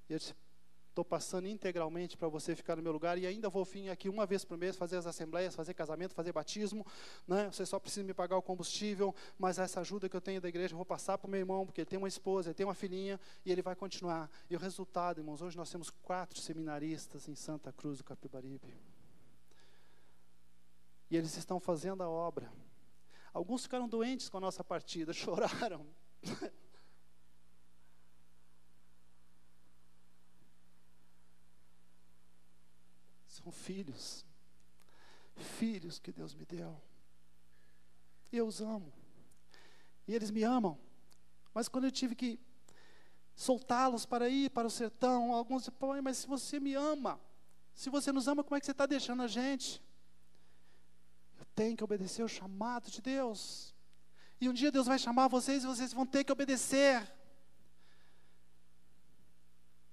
e eu disse: estou passando integralmente para você ficar no meu lugar, e ainda vou vir aqui uma vez por mês, fazer as assembleias, fazer casamento, fazer batismo, né? Você só precisa me pagar o combustível, mas essa ajuda que eu tenho da igreja, eu vou passar para o meu irmão, porque ele tem uma esposa, ele tem uma filhinha, e ele vai continuar. E o resultado, irmãos, hoje nós temos 4 seminaristas em Santa Cruz do Capibaribe. E eles estão fazendo a obra. Alguns ficaram doentes com a nossa partida, choraram. São filhos que Deus me deu. E eu os amo. E eles me amam. Mas quando eu tive que soltá-los para ir para o sertão, alguns dizem, pai, mas se você me ama, se você nos ama, como é que você está deixando a gente? Eu tenho que obedecer o chamado de Deus. E um dia Deus vai chamar vocês e vocês vão ter que obedecer.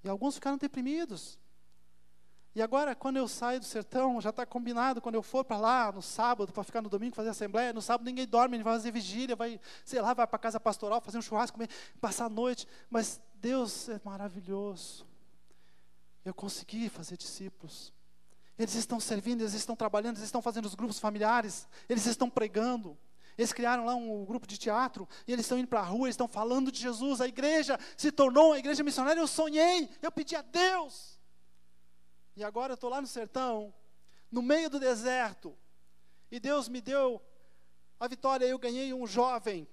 E alguns ficaram deprimidos. E agora, quando eu saio do sertão, já está combinado, quando eu for para lá, no sábado, para ficar no domingo, fazer assembleia, no sábado ninguém dorme, ele vai fazer vigília, vai, sei lá, vai para a casa pastoral, fazer um churrasco, comer, passar a noite. Mas Deus é maravilhoso. Eu consegui fazer discípulos. Eles estão servindo, eles estão trabalhando, eles estão fazendo os grupos familiares, eles estão pregando. Eles criaram lá um grupo de teatro, e eles estão indo para a rua, eles estão falando de Jesus. A igreja se tornou uma igreja missionária. Eu sonhei, eu pedi a Deus. E agora eu estou lá no sertão, no meio do deserto, e Deus me deu a vitória. Eu ganhei um jovem.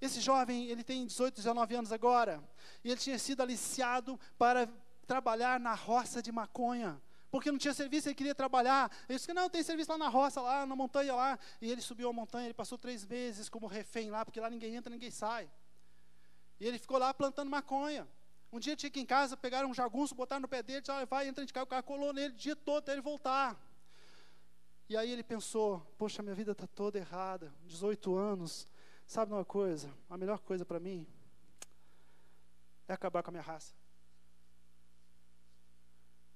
Esse jovem, ele tem 18, 19 anos agora, e ele tinha sido aliciado para trabalhar na roça de maconha, porque não tinha serviço, ele queria trabalhar. Ele disse, não, tem serviço lá na roça, lá na montanha lá. E ele subiu a montanha, ele passou 3 meses como refém lá, porque lá ninguém entra, ninguém sai. E ele ficou lá plantando maconha. Um dia tinha que ir em casa, pegaram um jagunço, botaram no pé dele, disse, vai, entra de carro, o cara colou nele o dia todo até ele voltar. E aí ele pensou, poxa, minha vida está toda errada, 18 anos, sabe uma coisa? A melhor coisa para mim é acabar com a minha raça.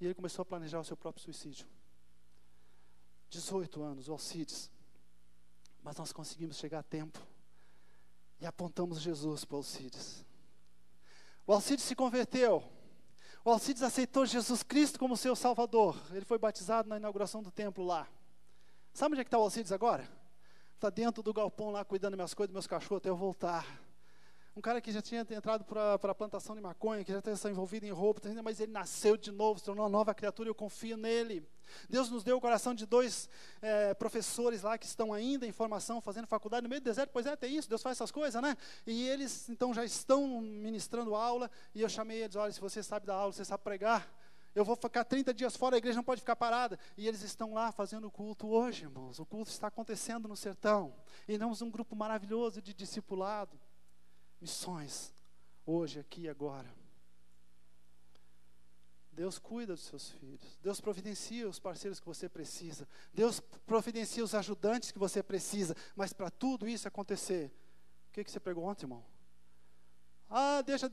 E ele começou a planejar o seu próprio suicídio. 18 anos, o Alcides. Mas nós conseguimos chegar a tempo e apontamos Jesus para o Alcides. O Alcides se converteu. O Alcides aceitou Jesus Cristo como seu Salvador. Ele foi batizado na inauguração do templo lá. Sabe onde é que está o Alcides agora? Está dentro do galpão lá, cuidando das minhas coisas, dos meus cachorros, até eu voltar. Um cara que já tinha entrado para a plantação de maconha, que já estava envolvido em roubo, mas ele nasceu de novo, se tornou uma nova criatura, eu confio nele. Deus nos deu o coração de 2 professores lá que estão ainda em formação, fazendo faculdade no meio do deserto. Pois é, tem isso, Deus faz essas coisas, né? E eles, então, já estão ministrando aula, e eu chamei eles, olha, se você sabe dar aula, você sabe pregar, eu vou ficar 30 dias fora, a igreja não pode ficar parada. E eles estão lá fazendo o culto hoje, irmãos. O culto está acontecendo no sertão. E temos um grupo maravilhoso de discipulado. Missões, hoje, aqui e agora. Deus cuida dos seus filhos. Deus providencia os parceiros que você precisa. Deus providencia os ajudantes que você precisa. Mas para tudo isso acontecer, o que você pregou ontem, irmão?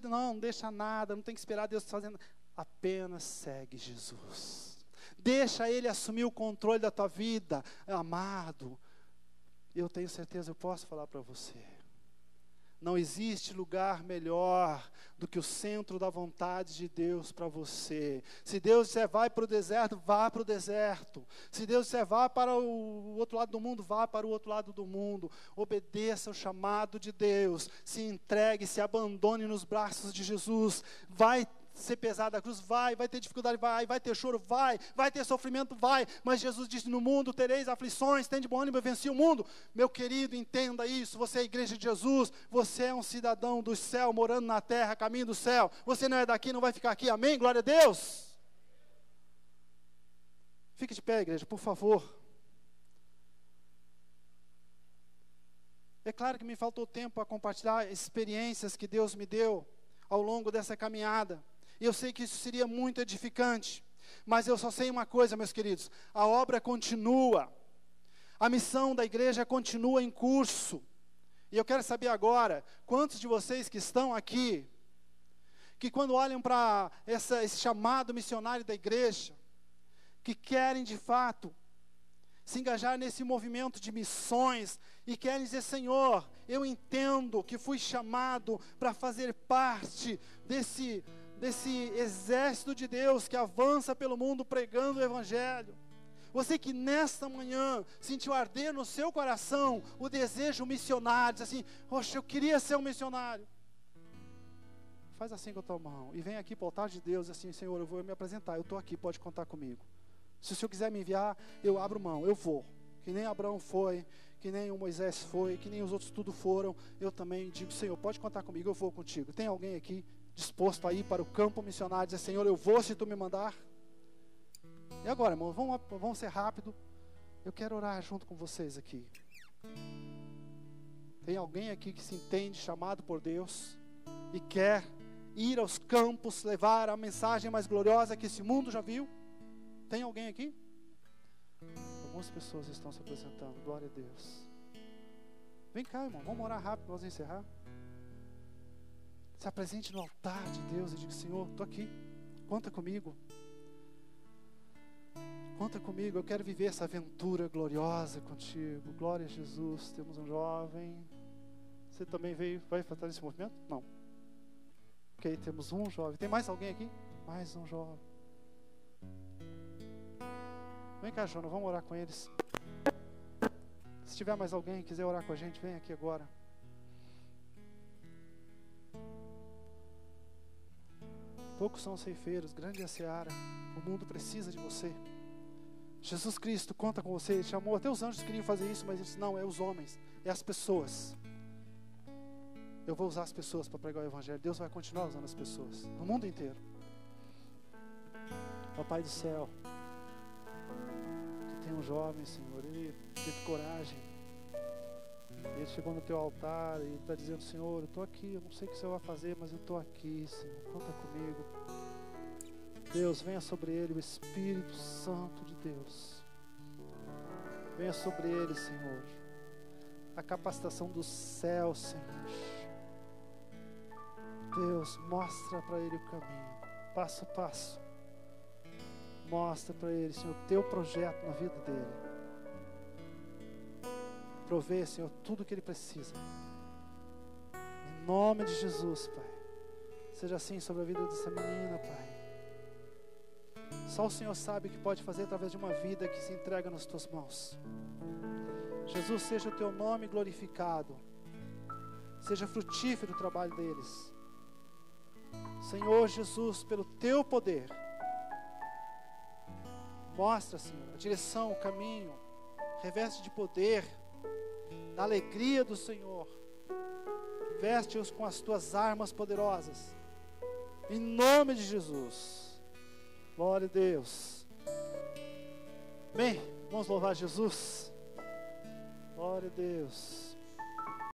Não deixa nada, não tem que esperar Deus fazendo. Apenas segue Jesus. Deixa Ele assumir o controle da tua vida, amado. Eu tenho certeza, eu posso falar para você. Não existe lugar melhor do que o centro da vontade de Deus para você. Se Deus disser vai para o deserto, vá para o deserto. Se Deus disser vá para o outro lado do mundo, vá para o outro lado do mundo. Obedeça o chamado de Deus. Se entregue, se abandone nos braços de Jesus. Vai ser pesada a cruz, vai ter dificuldade, vai ter choro, vai ter sofrimento, mas Jesus disse, no mundo tereis aflições, tende bom ânimo, eu venci o mundo. Meu querido, entenda isso, você é a igreja de Jesus, você é um cidadão do céu, morando na terra, caminho do céu, você não é daqui, não vai ficar aqui, amém? Glória a Deus. Fique de pé, igreja, por favor. É claro que me faltou tempo para compartilhar experiências que Deus me deu ao longo dessa caminhada. E eu sei que isso seria muito edificante. Mas eu só sei uma coisa, meus queridos. A obra continua. A missão da igreja continua em curso. E eu quero saber agora, quantos de vocês que estão aqui, que quando olham para esse chamado missionário da igreja, que querem de fato se engajar nesse movimento de missões e querem dizer, Senhor, eu entendo que fui chamado para fazer parte desse exército de Deus que avança pelo mundo pregando o Evangelho. Você que nesta manhã sentiu arder no seu coração o desejo missionário, diz assim, poxa, eu queria ser um missionário. Faz assim com a tua mão e vem aqui para o altar de Deus, assim, Senhor, eu vou me apresentar, eu estou aqui, pode contar comigo. Se o Senhor quiser me enviar, eu abro mão, eu vou. Que nem Abraão foi, que nem o Moisés foi, que nem os outros tudo foram, eu também digo, Senhor, pode contar comigo, eu vou contigo. Tem alguém aqui disposto a ir para o campo missionário e dizer, Senhor, eu vou se tu me mandar? E agora, irmãos, vamos ser rápido. Eu quero orar junto com vocês aqui. Tem alguém aqui que se entende chamado por Deus e quer ir aos campos, levar a mensagem mais gloriosa que esse mundo já viu? Tem alguém aqui? Algumas pessoas estão se apresentando, glória a Deus. Vem cá, irmão, vamos orar rápido, vamos encerrar. Se apresente no altar de Deus e diga, Senhor, estou aqui, conta comigo. Conta comigo, eu quero viver essa aventura gloriosa contigo. Glória a Jesus. Temos um jovem. Você também vai fazer esse movimento? Não. Ok, temos um jovem. Tem mais alguém aqui? Mais um jovem. Vem cá, Jonas, vamos orar com eles. Se tiver mais alguém que quiser orar com a gente, vem aqui agora. Poucos são os ceifeiros, grande é a seara. O mundo precisa de você. Jesus Cristo conta com você. Ele chamou, até os anjos queriam fazer isso, mas ele disse, não, é os homens, é as pessoas. Eu vou usar as pessoas para pregar o Evangelho. Deus vai continuar usando as pessoas, no mundo inteiro. Papai do céu, tu tem um jovem, Senhor, ele teve coragem. Ele chegou no teu altar e está dizendo, Senhor, eu estou aqui, eu não sei o que o Senhor vai fazer, mas eu estou aqui, Senhor, conta comigo. Deus, venha sobre ele o Espírito Santo de Deus. Venha sobre ele, Senhor, a capacitação do céu, Senhor. Deus, mostra para ele o caminho, passo a passo. Mostra para ele, Senhor, o teu projeto na vida dele. Provê, Senhor, tudo o que ele precisa. Em nome de Jesus, Pai. Seja assim sobre a vida dessa menina, Pai. Só o Senhor sabe o que pode fazer através de uma vida que se entrega nas tuas mãos. Jesus, seja o teu nome glorificado. Seja frutífero o trabalho deles. Senhor Jesus, pelo teu poder, mostra, Senhor, a direção, o caminho. Reveste de poder, da alegria do Senhor. Veste-os com as tuas armas poderosas. Em nome de Jesus. Glória a Deus. Bem, vamos louvar Jesus. Glória a Deus.